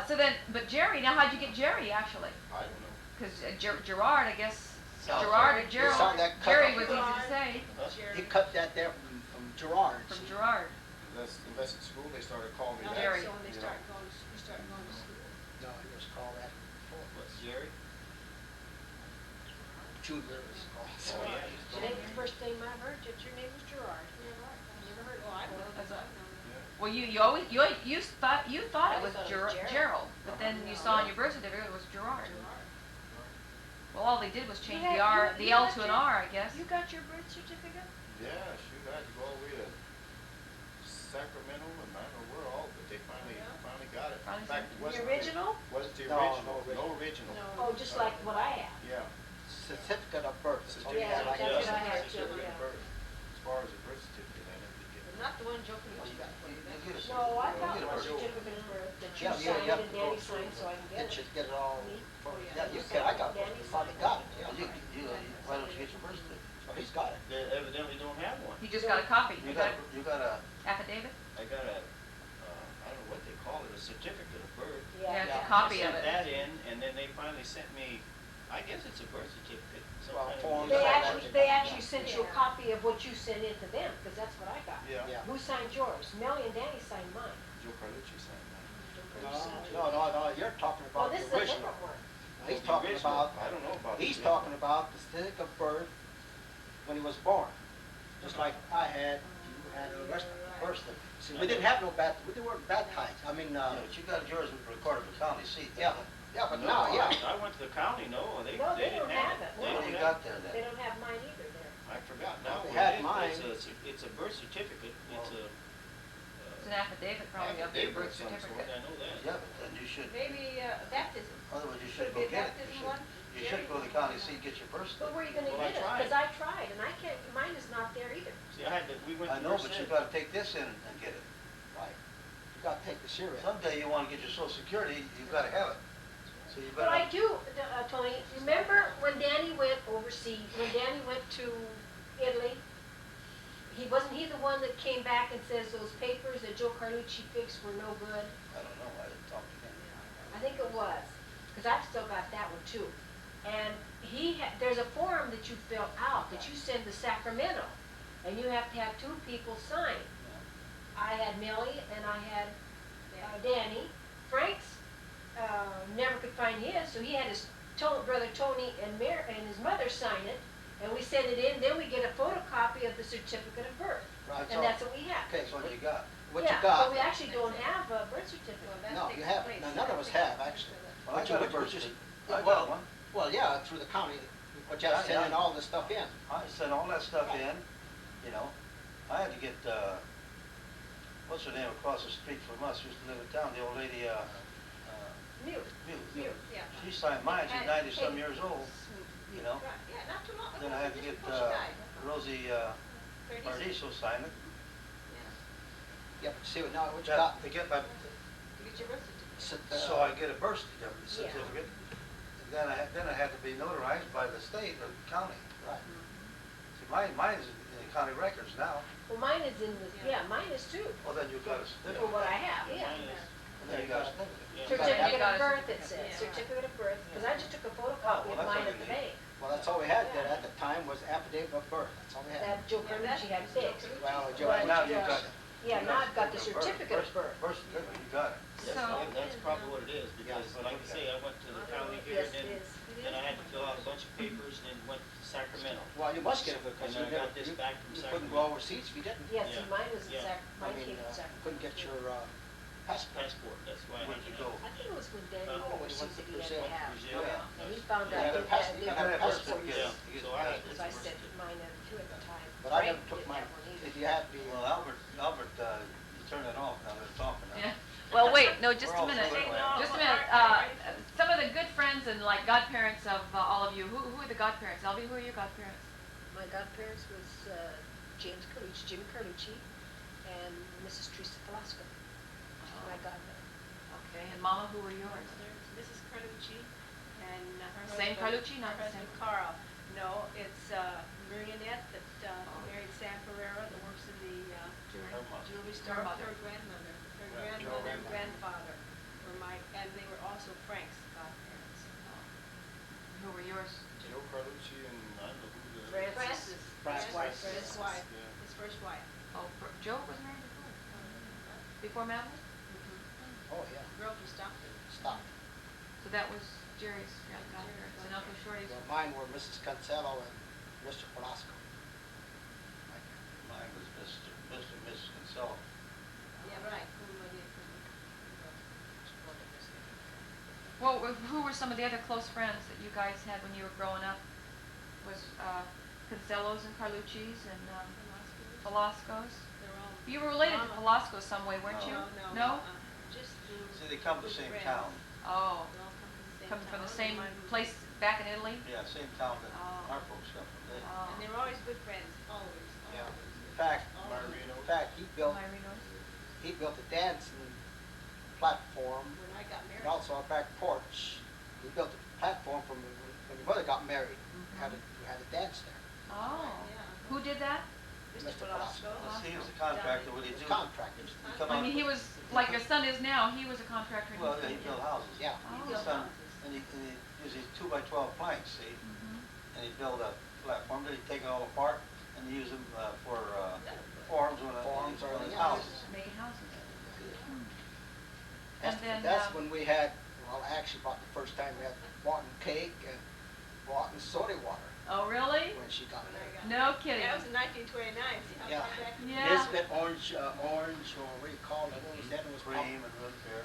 So then, but Jerry. Now, how'd you get Jerry actually?
I don't know.
Because Gerard, I guess.
Oh.
Gerard or Gerald.
Sound that cut
Jerry
off.
was easy to say.
Huh?
He cut that there from Gerard.
From Gerard.
Unless at school they started calling me
Now,
that.
Jerry.
So when they
you know.
start going, you start going to school.
No, he was called that before.
What's Jerry?
Junior was called.
Oh, yeah. he's
It ain't the first name I've heard that your name was Gerard.
Yeah, right. I never heard, well, I don't know.
That's
I've
a-
known that.
Well, you thought it
I
was
thought it was Gerald.
Gerald, but then you saw on your birth certificate it was Gerard. Well, all they did was change
You
the
had-
R,
you-
the
you
L
got
to an
your-
R, I guess.
You got your birth certificate?
Yeah, shoot, I had to go all the way to Sacramento and I don't know where all, but they finally got it.
Finally
In fact,
sent
it wasn't
The original?
Wasn't the
No,
original,
no
no
original.
original.
No.
Oh, just like what I have.
Yeah.
Certificate of birth. That's all you
Yeah,
have. I
that's
guess.
what I had too,
Certificate of
yeah.
birth. As far as a birth certificate, I never did get
But
it.
not the one Joe Calucci got for you.
You get a
No, I
certificate.
got
You get a
my
birth certificate.
certificate of birth that you
Yeah,
signed
you have
and
to go
Danny
through
signed, so I can get
It
it.
should get it all.
Me?
For,
Oh,
yeah,
yeah.
you can. I got one.
Danny
You finally
signed.
got it.
Well,
Yeah.
why don't you get your birth certificate?
So he's got it.
They evidently don't have one.
You just got a copy.
You got a,
Affidavit?
I got a, I don't know what they call it, a certificate of birth.
Yeah, it's
Yeah.
a copy
I
of
sent
it.
that in, and then they finally sent me, I guess it's a birth certificate. some
Well,
kind of-
forms
They
like
actually,
that.
they actually sent you a
Yeah.
copy of what you sent in to them, because that's what I got.
Yeah.
Yeah.
Who signed yours? Melly and Danny signed mine.
Joe Carlucci signed that.
No. You're talking
Well,
about
this is
the
a
original.
different one.
He's
The
talking
original,
about.
I don't know about.
He's
the
talking
original.
about the certificate of birth when he was born, just like I had. You had a birth certificate. See, we didn't have no we weren't baptized. I mean,
yeah, but you got yours recorded with county seat.
yeah, but
No,
now, yeah.
I went to the county, no, they
No, they
didn't
don't have it.
They
No.
What
don't
do you
have
got there
They
then?
don't have mine either there.
I forgot now.
They
what
had
it is,
mine.
but it's a birth certificate, it's a.
It's an affidavit probably of your
affidavit
birth
of some sort,
certificate.
I know that.
Yeah, but then you should,
Maybe baptism.
otherwise you
Could
should
be
go
a
get it.
baptism one.
You should go to the county seat, get your birth
But where are you
certificate.
gonna
Well, I
get it?
tried.
Because I tried, and I can't, mine is not there either.
See, I had to, we went
I
to
know,
Merced.
but you gotta take this in and get it.
Right. You gotta take the serious.
Someday you wanna get your social security, you gotta have it. So you
But I
better,
do, Tony, remember when Danny went overseas, when Danny went to Italy? Wasn't he the one that came back and says those papers that Joe Carlucci fixed were no good?
I don't know, I didn't talk to him.
I think it was, because I've still got that one too. And there's a form that you fill out that you send to Sacramento, and you have to have two people sign. I had Millie and I had Danny. Frank's never could find his, so he had his brother Tony and his mother sign it, and we send it in. Then we get a photocopy of the certificate of birth,
Right, so-
and that's what we have.
Okay,
That's what you got.
what you
Yeah,
got.
but we actually don't have a birth certificate.
Well, that
No,
takes
you haven't.
place.
No, none of us have, actually.
Well, I
Which-
got a
which-
birth
which is-
certificate. I
well,
got one.
Well, yeah, through the county, but you have to
Yeah,
send in
yeah.
all this stuff in.
I sent all that stuff in, you know. I had to get, what's her name across the street from us, used to live in town, the old lady,
Mute.
Mute.
Yeah.
She signed mine, she's 90-some years old, you know.
Right, yeah, not too long ago.
Then I had to
just
get,
before she died.
Rosie,
30s.
Paradiso sign it.
Yeah,
Yeah, but see, now what you got,
To get my,
to get your birth certificate.
so I get a birth certificate. Then I had to be notarized by the state or the county.
right,
See, mine is in the county records now.
Well, mine is in the, yeah, mine is too,
Well, then you've got a
for
certificate.
what I have, yeah.
Mine is-
And then you got a certificate.
yeah.
Certificate
got
of
a
birth, it says,
Yeah.
certificate of birth, because I just took a photocopy
well,
of
that's
mine
all
at
you
the
need.
bank.
well, that's all we had there at the time was affidavit of birth, that's all we had.
That Joe
Yeah, that's
Carlucci had
Joe
fixed.
Carlucci.
Well,
Right.
Joe,
Right now you
Yeah.
got.
Yeah,
you
now I've got the certificate of birth.
Birth certificate, you got it.
Yes,
So-
that's probably what it is, because
Yeah.
like I say, I went to the county here,
Yes,
and
it
then,
is.
then I had to fill out a bunch of papers, and then went to Sacramento.
Well, you must get it because
And
you
I got
never,
this
you
back from
you couldn't
Sacramento.
go overseas if you didn't.
Yeah, see,
Yeah.
mine was in
Yeah.
mine came from
You
Sacramento.
couldn't get your passport.
Passport, that's why I
Where'd
had to
you
go.
go?
I think it was when Danny
Oh,
went
when he
overseas
went to
that he had
Brazil.
to have.
Brazil,
Yeah.
And he found
You
out
gotta
that
pass-
they
you
were
gotta have
passports.
passport,
Yeah,
You get
so
the
I had
passport.
Because I sent mine in too at the time.
But I never
Frank
took
didn't
mine.
have one either.
If you had the,
Well, Albert, you turn it off now, they're talking now.
Yeah. Well, wait, no, just
We're
a
all
minute.
fooling around.
Just a minute. Some of the good friends and like godparents of all of you. Who are the godparents? Elvie, who are your godparents?
My godparents was James Carlucci, Jimmy Carlucci, and Mrs. Teresa Velasco, my godmother.
Okay, and Mama, who were yours?
There's Mrs. Carlucci and her
Same
husband-
Carlucci, not
her
the same?
husband Carl. No, it's Marionette that married Sam Ferreira that works in the
Her mother.
jewelry store.
mother.
Her grandmother, her
Yeah,
grandmother and
Joe.
grandfather were and they were also Frank's godparents.
Who were yours?
Joe Carlucci and I don't know who the.
Francis.
Frank's wife.
His wife,
Yeah.
his first wife.
Oh, Joe was married before. Before Madeline?
oh, yeah,
Girl from Stockton.
stop.
So that was Jerry's godparents and Uncle Shorty's.
Well, mine were Mrs. Cancelo and Mr. Velasco.
Mine was Mr. and Mrs. Kinsella.
Yeah, right.
Well, who were some of the other close friends that you guys had when you were growing up? Was Cancelos and Carlucci's and
My
Velasco's?
They're all.
You were related to
Mama.
Velasco some way, weren't you?
No. Just through.
See, they come to the
good
same
friends.
town.
Oh,
They all come from the same
coming from the
town,
same
and my-
place back in Italy?
Yeah, same town that
Oh.
our folks come from.
Oh.
And they were always good friends, always,
Yeah.
always.
In fact, he built the dancing platform,
When I got married.
and also our back porch. He built the platform from when your mother got married. We had a dance there.
Oh,
Yeah.
who did that?
Mr.
Mr.
Velasco.
He was a contractor, what he
His
do?
contractors.
He come
I
out-
mean, he was, like your son is now, he was a contractor. in
Well,
his
yeah, he
day.
built houses.
Yeah.
Oh.
His son, and he used these 2x12 planks, see? And he built a platform, then he'd take it all apart and use them for forms when
Forms or
on his
anything.
houses.
Making houses.
That's,
And then,
that's when we had, well, actually about the first time we had rotten cake and rotten soda water
Oh, really?
when she got
When I
married.
got
No kidding.
That was in 1929, see how
Yeah.
far back?
Yeah.
Nisbet orange, or what do you call it? And then it was
Cream and root beer.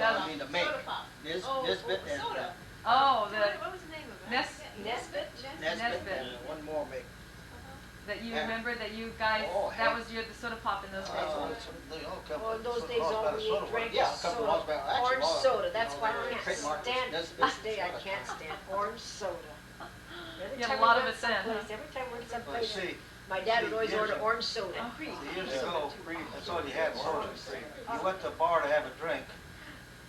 I mean, the make.
Soda pop.
Nisbet and
soda.
Oh,
What was the name of it?
Nesbit?
Nesbit
Nesbit.
and one more make.
that you
Yeah.
remember that you guys,
Oh,
that
hey.
was your, the soda pop in those days.
They all come
Well, in those
from
days,
Carlsbad
all we
soda
ate, drank
water.
Yeah,
was
a couple
soda.
of months back, actually,
Orange
well,
soda,
you
that's
know,
why I
they were
can't
trademarked
stand,
Nesbit
this day I
all the
can't
time.
stand orange soda. Every
You had
time
a lot
we
of
went
it then, huh?
someplace, every time we went
Well,
someplace,
see,
my dad would
see,
always
years
order
ago-
orange soda.
And cream.
years ago, that's all you had, soda. You went to a bar to have a drink,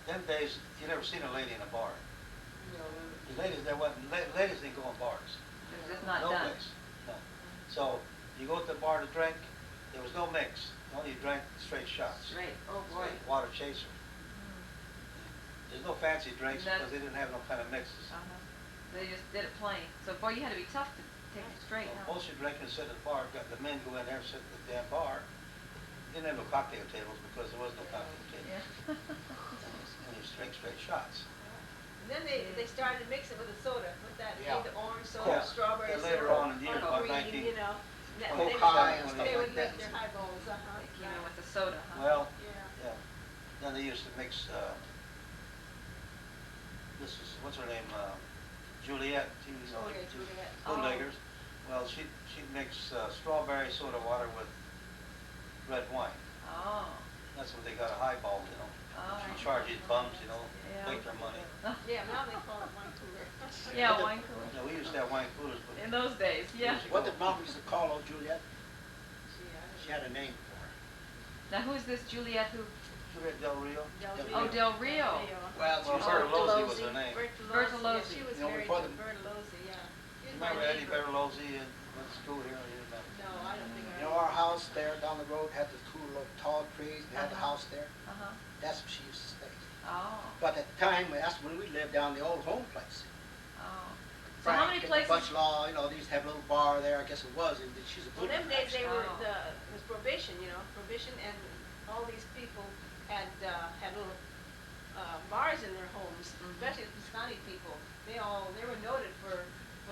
them days, you never seen a lady in a bar. The ladies, ladies didn't go in bars.
It's just not
No
done.
place, no. So, you go to the bar to drink, there was no mix, only you drank straight shots.
Straight, oh boy.
Straight water chaser. There's no fancy drinks
That-
because they didn't have no kind of mixes.
They just did it plain. So boy, you had to be tough to take it straight,
So
huh?
most of you drinking sit at the bar, got the men go in there, sit at the damn bar. Didn't have no cocktail tables because there was no cocktail table.
Yeah.
And you drink straight shots.
And then they started to mix it with the soda, with that,
Yeah.
the orange
Yeah.
soda, strawberry
And
soda.
later on in the year, about
green,
19
you know. That-
Coke
they would-
High and
stuff
They
like
would
that.
make their highballs,
You know, with the soda, huh?
Well,
Yeah.
yeah. Then they used to mix, this is, what's her name, Juliet, she was,
Oh, yeah, Juliet.
bootleggers. Well, she'd mix strawberry soda water with red wine.
Oh.
That's what they got a highball, you know.
Oh.
She charged these bums, you know,
Yeah.
take their money.
Yeah, now they call it wine cooler.
Yeah, wine cooler.
Yeah, we used to have wine coolers, but
In those days, yeah.
What did Mom used to call old Juliet?
Gee, I don't
She had a name for her.
Now who's this Juliet who?
Juliet Del Rio.
Del
Oh, Del Rio.
Well,
Well,
she's
Bertolozzi was her name.
Bertolozzi.
Yeah, she was
You know,
married
before
to
the-
Bertolozzi, yeah. She was my
Remember Eddie
neighbor.
Bertolozzi went to school here? You remember?
No, I don't think I.
You know, our house there down the road had the two little tall trees, and had the
Uh-huh.
house there.
Uh-huh.
That's where she used to stay.
Oh.
But at the time, that's when we lived down the old home place.
Oh. So how many
Frank and
places?
Butch Law, you know, they used to have a little bar there, I guess it was, and she's a
Well,
good
them days they were,
Oh.
it was prohibition, you know, prohibition, and all these people had little, bars in their homes, especially the Piscani people. They were noted for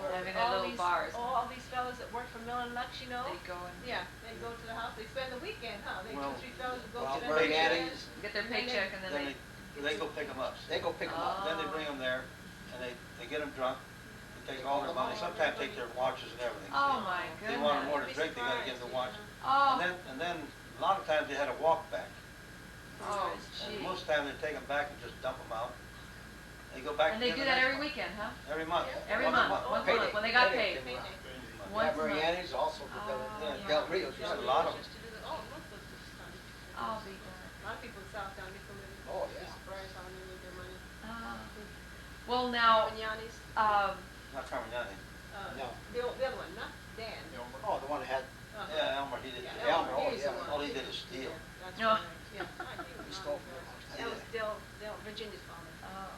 Having their
all
little
these,
bars.
all these fellas that worked for Millen Lux, you know?
They go and
Yeah, they'd go to the house, they'd spend the weekend, huh? They,
Well,
2-3 fellas would go
well,
to
Mary
the
Annie's,
get their paycheck and then
Then they go pick them up.
they go pick them up.
Then they bring them there, and they get them drunk, they take all their money, sometimes take their watches and everything.
Oh
see.
my
If they want
goodness.
more to drink, they gotta give them the watch.
Oh.
And then, a lot of times they had a walk back.
Oh,
And
gee.
most times they take them back and just dump them out. They go back.
And they
again
do
the
that
next
every
month.
weekend, huh?
Every month.
Every
Once a
month, once a
Payday.
month, when they got
Payday.
paid.
Payday.
Once
Yeah,
a
Mary
month.
Annie's also the
Oh, yeah.
Del Rio's.
Yeah, a lot of them.
Oh, most of the Piscani.
I'll be darned.
A lot of people in Southtown, they come in.
Oh, yeah.
Be surprised how they make their money.
Ah. Well, now,
Carmignani's,
Not Carmignani.
the other one, not Dan.
Oh, the one that had,
Yeah, Elmer, he did.
Yeah,
Elmer, oh,
he's the
yeah.
one.
All he did is steal.
That's
No.
right, yeah. I think
he
it's
stole
not
from her.
bad. That was Del, Virginia's father.
oh.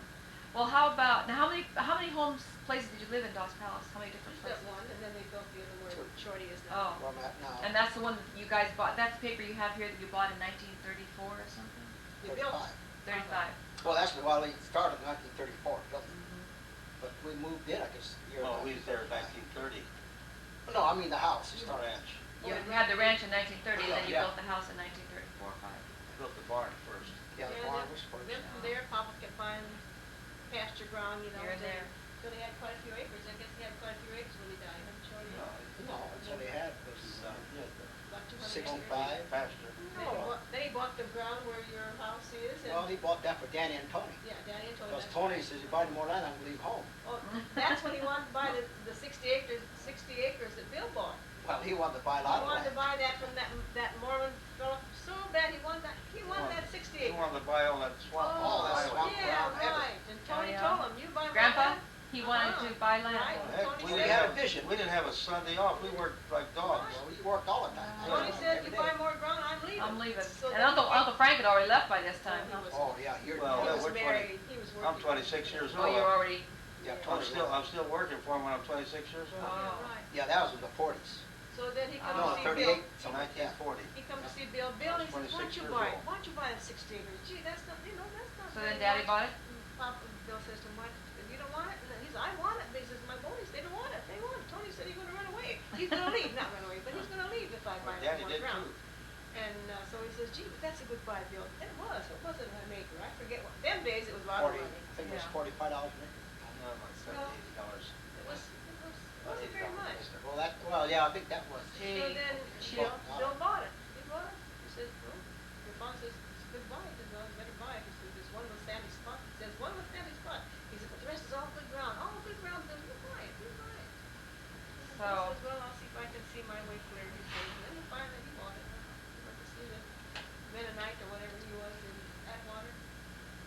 Well, how about, now how many homes, places did you live in Dos Palace? How many different
Just that
places?
one, and then they built the other where Shorty is
Oh.
now.
where I'm at now.
And that's the one that you guys bought, that's the paper you have here that you bought in 1934 or something?
They built,
35.
Well, that's well, they started in 1934, built it. But we moved in, I guess, a year.
Well,
later.
we was there in 1930,
No, I mean the house. It
the
started.
ranch.
You had the ranch in 1930, and then you
Yeah.
built the house in 1934 or 5.
Built the barn first.
Yeah, the
Yeah,
barn was first.
then from there, Papa could find pasture ground, you know,
Here and there.
Billy had quite a few acres. I guess he had quite a few acres when he died, I'm sure.
No,
No, that's all he had was
yeah,
About 200
65.
acres.
pasture.
Then he bought the ground where your house is, and,
Well, he bought that for Danny and Tony.
yeah, Danny and Tony.
Because
that's
Tony
right.
says, you buy any more land, I'm gonna leave home.
Oh, that's when he wanted to buy the 60 acres that Bill bought.
Well, he wanted to buy a
He
lot of
wanted to
land.
buy that from that Mormon fellow so bad. He wanted that 60
He
acres.
wanted to buy all that swamp.
all that swamp
Yeah,
ground, everything.
right. And Tony
yeah.
told him, you buy my
Grandpa,
land.
he wanted to buy land.
Right.
Heck,
Tony
we
said-
didn't
had a
have
vision.
We didn't have a Sunday off. We worked like dogs.
Well, he worked all the time.
Tony said,
Every
you
day.
buy more ground, I'm leaving.
I'm leaving.
So
And
then
Uncle Frank had already left by this time,
he
huh?
was,
Oh, yeah, you're,
Well,
he
yeah,
was
we're 20
married. He was working.
I'm 26 years
Oh,
old.
you're already,
yeah,
I'm
Tony.
still working for him when I'm 26 years old.
Yeah, right.
Yeah, that was in the 40s.
So then he comes
No,
to see
38,
Bill.
something like that.
1940.
He comes to see Bill. Bill, he says,
26
why don't you
years
buy it?
old.
Why don't you buy that 60 acres? Gee, that's not, that's not.
so then
very
Daddy
much.
bought it?
Papa, Bill says to him, why, you don't want it? And he says, I want it. But he says, my boys, they don't want it. They want it. Tony said he's gonna run away. He's gonna leave, not run away, but he's gonna leave if I buy that
Daddy
one
did
ground.
too.
And so he says, gee, but that's a good buy, Bill. And it was. It wasn't an acre. I forget what. Them days it was a lot of
40,
money.
I think it was
Yeah.
$45 an acre.
No, like $70, $80.
It wasn't very much.
Well, yeah, I think that was.
So then
Gee.
Bill bought it. He bought it. He said, well, your father says it's a good buy. He says, well, you better buy it. He says, there's one with sandy spot. He says, one with sandy spot. He said, but the rest is all good ground. All good ground. Bill, you buy it. You buy it.
So-
He says, well, I'll see if I can see my way clear. He says, and then finally he bought it. He went to see the Mennonite or whatever he was in Atwater.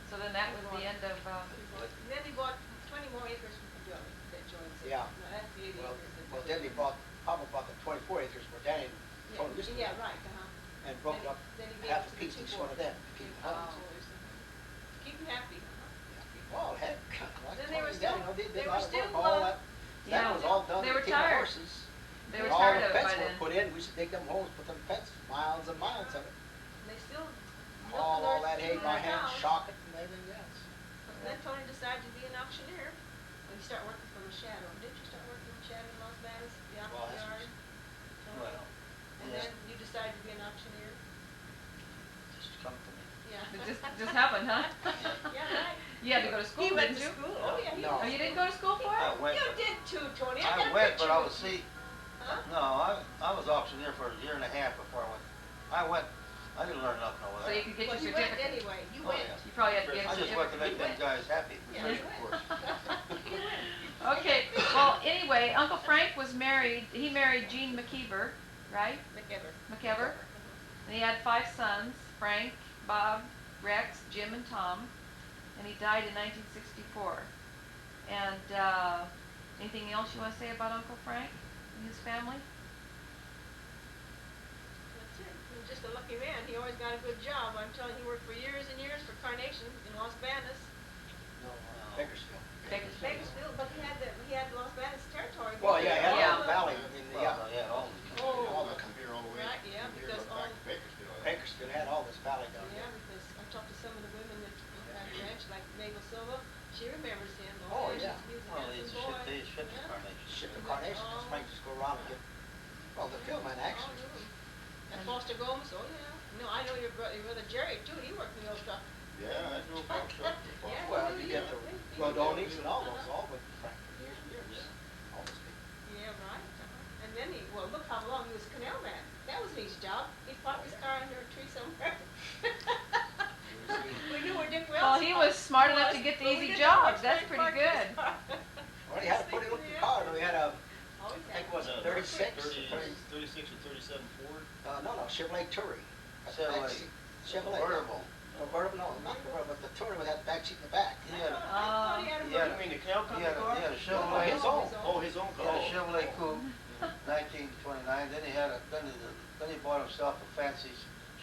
So then that was the end of,
And then he bought 20 more acres from Pedrelli that joins it.
Yeah.
No, that's the 80
Well,
acres. that
well,
joins
then he
it.
Papa bought the 24 acres where Danny and Tony used to
Yeah,
live.
right, uh-huh.
And broke it up,
Then he gave
half
it
a
to the
piece
two
each one of
boys.
them, to keep
Gave
them
it to
happy.
the boys, uh-huh. Keep them happy, uh-huh.
Well, heck, like
Then they were
Tony,
still-
Danny, you know,
they
did a
were
lot of
still,
work, all that.
yeah,
That was all done
they
to
were
keep the
tired.
horses.
they were
When
tired of it
all the
by
fence
then.
were put in, we used to dig them holes, put them fence, miles and miles of it.
And they still
Haul all that hay by hand,
cows.
shock it and everything else.
And then Tony decided to be an auctioneer. When he started working for Machado. Didn't you start working for Machado in Las Vegas, the
Well,
auction
that's
yard? Tony?
Well,
And
yeah.
then you decided to be an auctioneer?
Just come to me.
Yeah.
It just happened, huh?
Yeah, right.
You had to go to school,
He went
didn't
to
you?
school. Oh, yeah, he
No.
Oh, you didn't go to school for
I
it?
went,
You
but-
did too, Tony.
I
got a
went, but
picture
I
with
was,
you.
see,
Huh?
no, I was auctioneer for a year and a half before I went, I didn't learn nothing over
So
there.
you could get
Well,
your
you went
certificate.
anyway. You
Oh,
went.
yeah.
You probably had to get a
I just went to
certificate.
make them guys happy.
Yeah,
Of
you went.
course.
You went.
Okay, well, anyway, Uncle Frank was married, he married Jean McKeever, right? McKever. And he had 5 sons, Frank, Bob, Rex, Jim, and Tom. And he died in 1964. And anything else you want to say about Uncle Frank and his family?
That's it. He was just a lucky man. He always got a good job. I'm telling you, he worked for years and years for Carnation in Las Vegas.
No, Bakersfield.
Bakersfield, but he had Las Vegas territory.
Well, yeah, he had
Yeah.
all the valley, I mean,
Well,
yeah.
yeah, all
All
I
the,
come here all the way.
Right, yeah,
from here
because
to back to Bakersfield.
Bakersfield had all this valley down
Yeah,
there.
because I talked to some of the women that had a ranch, like Mabel Silva. She remembers him.
Oh,
yeah.
yeah.
He was a
Well,
handsome boy.
they shipped to
Yeah.
Carnation.
Shipped to Carnation, because Frank just go around and get, well, the field man actually.
Oh, really? And Foster Gomes, oh, yeah. No, I know your brother Jerry, too. He worked in the old truck.
Yeah, I drove box truck before.
Yeah.
Well, you get the
He-
Rodonis and all those, all with Frank for years and years. All those people.
Yeah, right. And then look how long he was a canal man. That was an easy job. He parked his car under a tree somewhere. We knew where Dick Wells
Well, he was smart enough to
was,
get the
but we
easy
didn't know
jobs.
where
That's
Frank
pretty
parked his
good.
car.
Well, he had a pretty looking car, though. He had a,
Always
I think
had.
it was a 36,
36 or 37 Ford.
no, Chevrolet Touring. That's the
Chevrolet.
back seat. Chevrolet.
Convertible.
Convertible, no, not convertible, but the Touring with that back seat in the back.
He had,
I thought he had a
he had
You mean the canal
he
company
had
car?
he had a
No,
Chevrolet.
his own.
Oh, his own
He had a
car.
Chevrolet Coupe, 1929. Then he had then he bought himself a fancy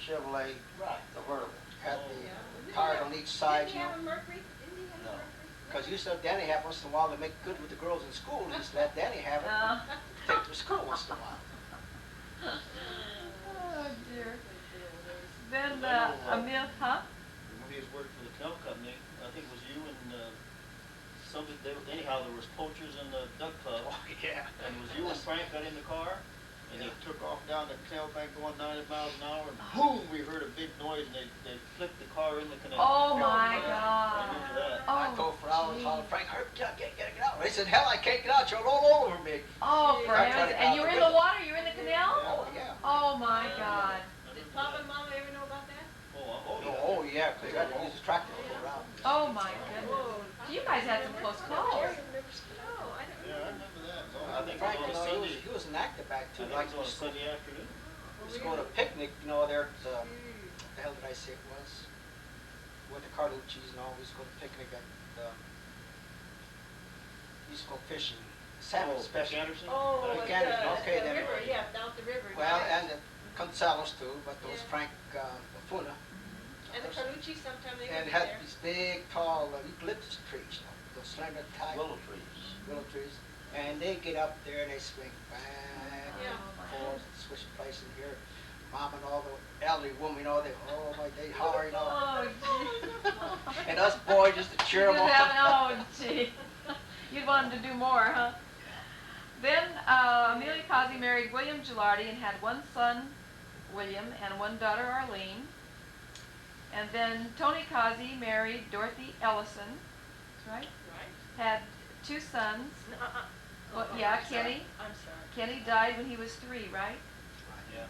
Chevrolet
Right.
convertible.
Had
Yeah.
the tires on each side,
Didn't
you
he
know.
have a Mercury? Didn't he have a
No.
Mercury?
Because you said Danny had once in a while to make good with the girls in school. He used to let Danny have it, take it to school once in a while.
Oh, dear. Then, Emil, huh?
When he was working for the canal company, I think it was you and somebody, anyhow, there was poachers in the duck club.
Oh, yeah.
And it was you and Frank got in the car, and they took off down the canal bank going 90 miles an hour, and boom, we heard a big noise, and they flipped the car in the canal.
Oh, my
I
God.
remember that.
I
Oh,
go for hours,
gee.
holler, Frank, hurry, get out, But he said, hell, I can't get out. You're all over me.
Oh, for
I tried
heavens,
to
and
get
you
out
were
the
in the
window.
water, you were in the canal?
Oh, yeah.
Oh my God.
Did Papa and Mama ever know about that?
Oh, yeah, because I had to use a tractor to go around.
Oh my goodness.
Whoa.
You guys had some close calls.
No, I don't
Yeah, I
remember.
remember that.
I think
Frank,
it was on a Sunday.
he was an actor back
I
too.
think
Like,
it was on a Sunday afternoon.
was going to a picnic, there at, what the hell did I say it was? With the Carlucci's and all, we used to go to picnic at, we used to go fishing, salmon
Pick
especially.
Anderson?
Oh,
Rick
the,
Anderson, okay,
the
then.
river, yeah, down the river.
Well,
yeah.
and the Gonzales too, but those
Yeah.
Frank, Funa.
And the Carlucci, sometime they
And
would be
had
there.
these big, tall eucalyptus trees, those slender type.
Willow trees.
Willow trees. And they get up there and they swing back
Yeah.
and forth, switch places here. Mom and all the elderly women, they holler,
Oh, gee.
And us boys just to cheer
You
them
just
on.
have, oh, gee. You'd want them to do more, huh? Then Amelia Cozzi married William Gilardi and had one son, William, and one daughter, Arlene. And then Tony Cozzi married Dorothy Ellison, right?
Right.
Had two sons.
No,
Well,
oh,
yeah,
I'm sorry.
Kenny.
I'm sorry.
Kenny died when he was 3, right?
Yeah.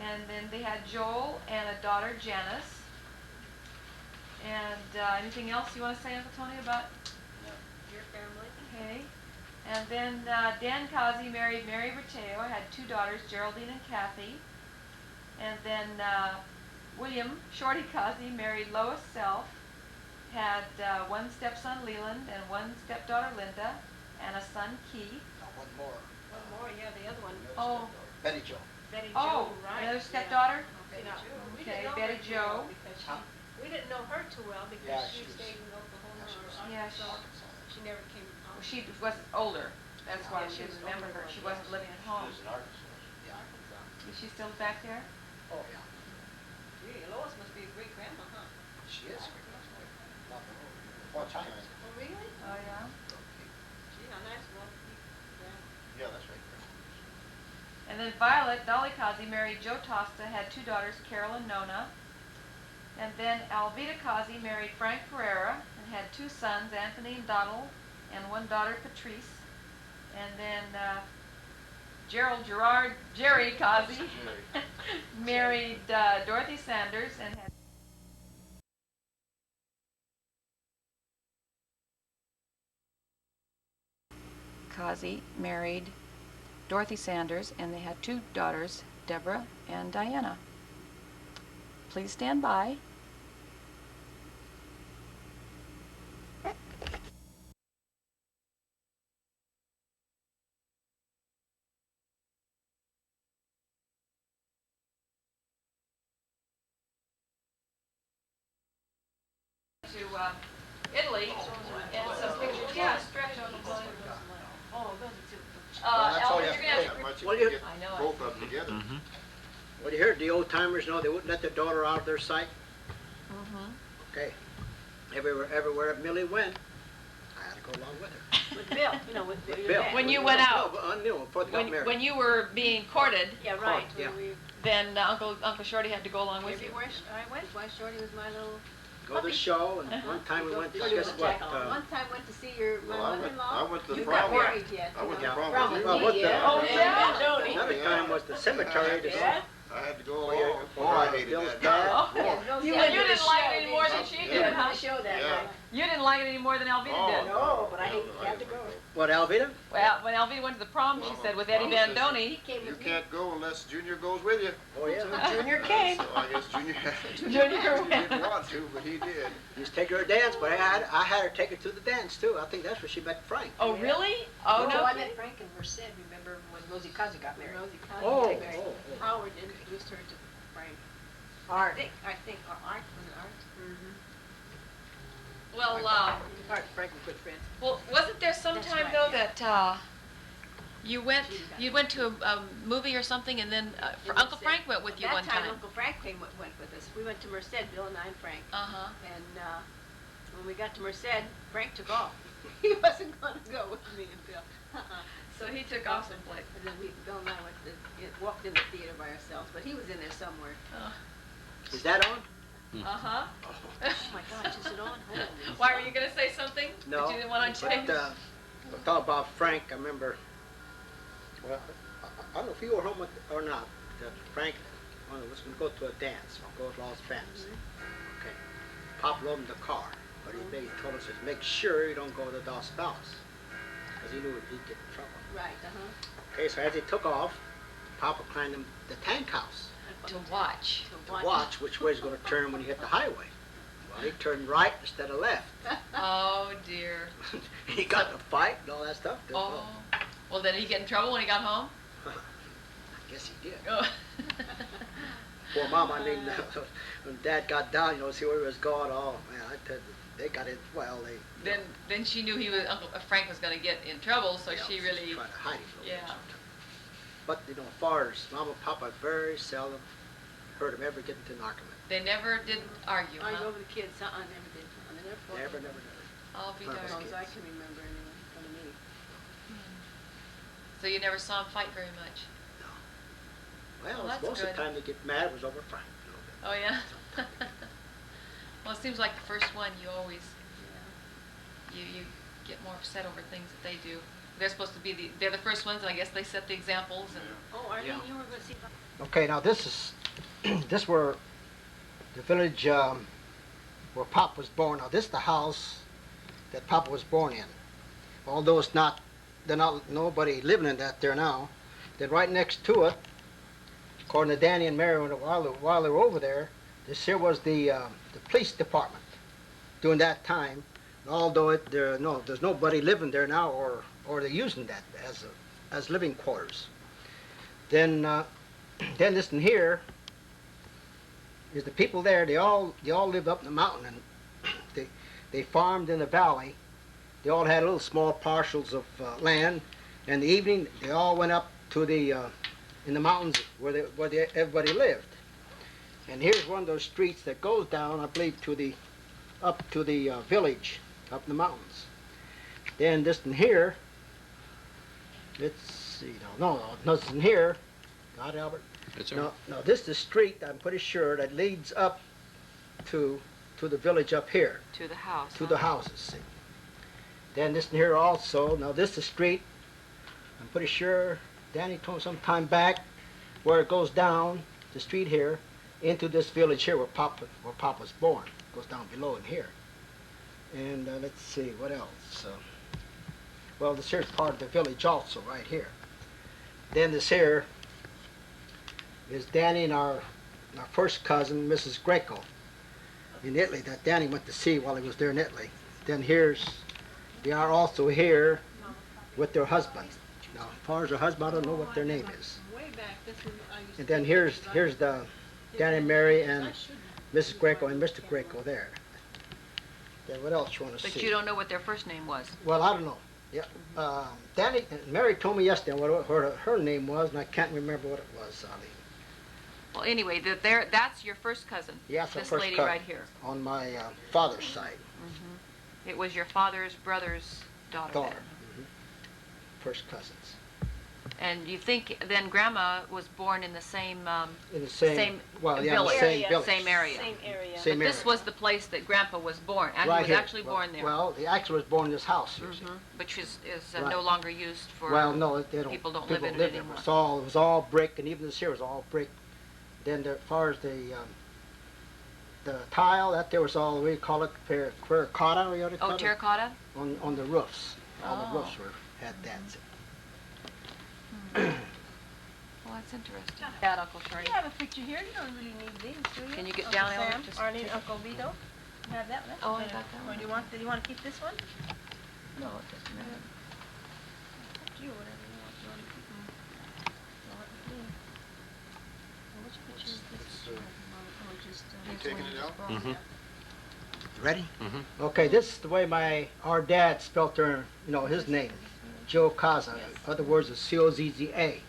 And then they had Joel and a daughter, Janice. And anything else you want to say, Uncle Tony, about?
Your family.
Okay. And then Dan Cozzi married Mary Berteo, had 2 daughters, Geraldine and Kathy. And then William Shorty Cozzi married Lois Self, had one stepson, Leland, and one stepdaughter, Linda, and a son, Keith.
One more.
One more, yeah, the other one.
Oh.
Betty Jo.
Betty Jo,
Oh,
right.
another
yeah.
stepdaughter?
Betty
Betty
Jo.
Jo.
We
Okay,
didn't know
Betty
her too well
Jo.
because
Huh?
we didn't know her too well because
Yeah,
she
she was-
stayed in Oklahoma
she was-
or
Yeah,
Arkansas. She never came
Well,
home.
she wasn't older. That's why
Yeah,
we
she
didn't
was
remember
older,
her. She
yeah.
wasn't living at
She
home.
was in Arkansas.
Arkansas.
Is she still back there?
Oh, yeah.
Gee, Lois must be a great grandma, huh?
She is. What time?
Oh, really?
Oh, yeah.
Gee, how nice. Well, grandma.
Yeah, that's right.
And then Violet, Dolly Cozzi, married Joe Tosta, had 2 daughters, Carol and Nona. And then Alvita Cozzi married Frank Pereira and had 2 sons, Anthony and Donald, and one daughter, Patrice. And then Jerry Cozzi married Dorothy Sanders and had Cozzi married Dorothy Sanders, and they had 2 daughters, Deborah and Diana. Please stand by. To Italy and some pictures. Yeah, stretch on the bottom.
Oh, those are two.
Well, that's all you
Elvis,
have
you're
to
gonna
do.
That much you
Well,
can
you-
get
I know it.
both of them together.
Well, you heard the old timers know they wouldn't let their daughter out of their sight.
Mhm.
Okay. Everywhere Millie went, I had to go along with her.
With Bill, you know, with
With Bill.
When you went out.
No, before they got married.
When you were being courted,
Yeah, right.
Yeah.
then Uncle Shorty had to go along with you.
Everywhere I went, why Shorty was my little.
Go to the show, and one time we went to, guess what?
One time went to see your my
Well, I went
mother-in-law.
to the
You
prom
got
with-
married yet?
I went to
Yeah.
prom
Prom
with
with
you.
Well, what
me,
the-
yeah.
Oh, yeah?
Tony.
Another time was the cemetery.
Yeah.
I had to go,
Where you-
oh, I hated
Bill's
that.
dad.
Oh.
You
You
went to
didn't
the
like
show,
it any more than
didn't
she
you?
did,
You went to
huh?
the show that
Yeah.
night.
You didn't like it any more than Alvita
Oh,
did.
No, but I
no,
had to go.
What, Alvita?
Well, when Alvita went to the prom, she said with Eddie
Mama says-
Bandoni.
He came
You
with me.
can't go unless Junior goes with you.
Oh, yeah.
Junior came.
So I guess Junior had to.
Junior
He didn't want to, but he did.
Used to take her to dance, but I had her take her to the dance, too. I think that's where she met Frank.
Oh, really? Oh, no.
I met Frank and Merced, remember when Rosie Cozzi got married?
Rosie
Oh,
Cozzi.
oh,
Howard introduced her to Frank.
Art.
I think, or Art, was it Art?
Well,
Art and Frank were good friends.
well, wasn't there some
That's
time
right,
though
yeah.
that you went to a movie or something, and then Uncle Frank went with you one
That time
time.
Uncle Frank went with us. We went to Merced, Bill and I and Frank.
Uh-huh.
And when we got to Merced, Frank took off. He wasn't going to go with me and Bill.
So he took off someplace.
And then Bill and I walked in the theater by ourselves, but he was in there somewhere.
Is that on?
Uh-huh.
Oh my gosh, is it on? Holy
Why, were you going to say something
No.
that you didn't want to
But,
change?
I thought about Frank. I remember, well, I don't know if you were home or not, that Frank was going to go to a dance, or go to Los Fans. Okay. Pop loaned him the car, but he told us to make sure you don't go to Dos Balas, because he knew he'd get in trouble.
Right,
Okay, so as he took off, Papa climbed him the tank house
To watch.
to watch which way he's going to turn when he hit the highway. Well, he turned right instead of left.
Oh dear.
He got in a fight and all that stuff.
Oh. Well, did he get in trouble when he got home?
I guess he did.
Oh.
Poor Mom, I mean, when Dad got down, see where he was going. Oh man, I tell you, they got it. Well, they.
Then she knew Uncle Frank was going to get in trouble, so she really.
Tried to hide him a little bit
Yeah.
sometimes. But as far as Mom and Papa, very seldom heard him ever get into an argument.
They never did argue,
I
huh?
over the kids, I never did. They never fought.
Never.
I'll be
None of
As
us
long
darned.
as I
kids.
can remember anyway, from me.
So you never saw him fight very much?
Well,
that's
most of
good.
the time they get mad was over Frank.
Oh yeah. Well, it seems like the first one you always you get more upset over things that they do. They're supposed to be they're the first ones, and I guess they set the examples. And
Oh, Arlene,
Yeah.
you were gonna see.
Okay, now this is this where the village where Pop was born. Now this is the house that Papa was born in. Although they're not nobody living in that there now. Then right next to it, according to Danny and Mary, while they were over there, this here was the police department during that time. Although there's nobody living there now, or they're using that as living quarters. Then this in here is the people there. They all lived up in the mountain, and they farmed in the valley. They all had little small parcels of land. And in the evening, they all went up to the in the mountains where everybody lived. And here's one of those streets that goes down, I believe, up to the village up in the mountains. Then this in here, let's see, no, nothing here. Not Albert.
That's all
No,
right.
no, this is the street, I'm pretty sure, that leads up to the village up here,
to the house.
to the houses, see. Then this in here also, now this is the street, I'm pretty sure, Danny told me some time back, where it goes down, the street here, into this village here where Papa's born. It goes down below in here. And let's see, what else? Well, this here's part of the village also, right here. Then this here is Danny and our first cousin, Mrs. Greco, in Italy, that Danny went to see while he was there in Italy. Then they are also here with their husband. Now, as far as their husband, I don't know what their name is.
Way back, this one I used to.
And then here's the Danny, Mary, and Mrs. Greco and Mr. Greco there. Then what else you want to see?
But you don't know what their first name was.
Well, I don't know. Yeah, Danny, Mary told me yesterday what her name was, and I can't remember what it was, Ali.
Well, anyway, that's your first cousin.
Yes, the
this
first
lady
cousin.
right here.
On my father's side,
It was your father's brother's daughter.
daughter.
then.
First cousins.
And you think then Grandma was born in the same
In the same,
Same
well, yeah,
village.
the same
Area.
village.
same area.
Same area.
Same
But this
area.
was the place that Grandpa was born. And
Right
he was
here.
actually born there.
Well, he actually was born in this house here, see.
Which is
Right.
no longer used for.
Well, no, they don't.
people don't live in it
there.
anymore.
It was all brick, and even this here was all brick. Then as far as the tile, that there was all, we call it terracotta, or you ought to call
Oh,
it?
terracotta?
On the roofs. All
Oh.
the roofs had that.
Well, that's interesting. That Uncle Shorty.
You have a picture here, you don't really need these, do you?
Can you get
Uncle
down, Ellen?
Sam,
Just
Arlene,
take-
Uncle Vito? You have that one?
Oh, I got that
Or
one.
do you want to keep this one?
No, it doesn't matter.
Up to you, whatever you want. You want to keep them? Well, let me see. Well, which picture is this?
You taking it out?
Mhm.
Ready?
Mhm.
Okay, this is the way our dad spelt his name, Joe Cozza. Other words is Cozza.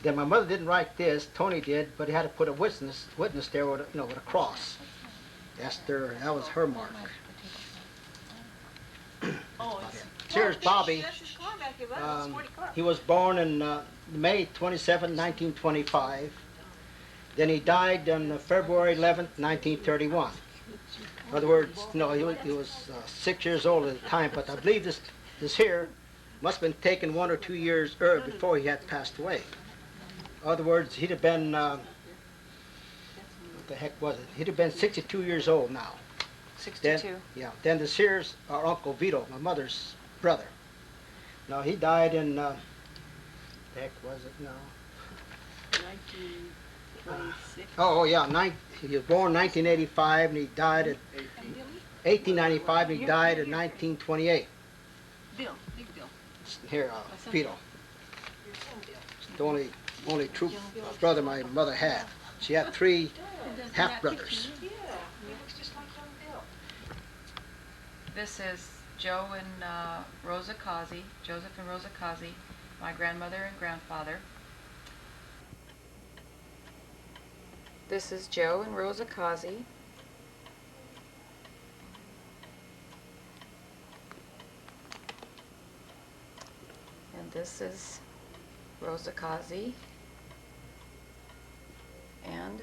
Then my mother didn't write this, Tony did, but he had to put a witness there with a cross. That was her mark.
Oh, it's.
Here's Bobby.
That's his car back there, that's his 40 car.
He was born in May 27, 1925. Then he died on February 11, 1931. In other words, he was 6 years old at the time, but I believe this here must have been taken 1 or 2 years before he had passed away. In other words, he'd have been, what the heck was it? He'd have been 62 years old now.
62.
Yeah. Then this here's our Uncle Vito, my mother's brother. Now he died in, the heck was it now?
1926.
Oh yeah, he was born in 1985 and he died in 1895 and he died in 1928.
Bill, big Bill.
Here, Vito.
Your son Bill.
It's the only true brother my mother had. She had 3 half-brothers.
Yeah, he looks just like young Bill.
This is Joe and Rosa Cozzi, Joseph and Rosa Cozzi, my grandmother and grandfather. This is Joe and Rosa Cozzi. And this is Rosa Cozzi and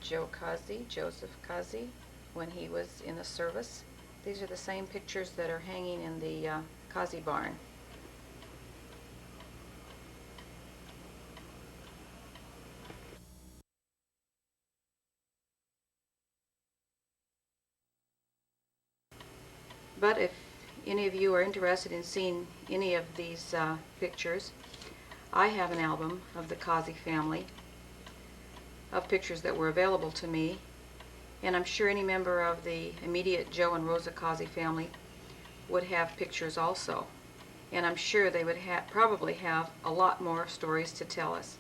Joe Cozzi, Joseph Cozzi, when he was in the service. These are the same pictures that are hanging in the Cozzi barn. But if any of you are interested in seeing any of these pictures, I have an album of the Cozzi family of pictures that were available to me, and I'm sure any member of the immediate Joe and Rosa Cozzi family would have pictures also. And I'm sure they would probably have a lot more stories to tell us.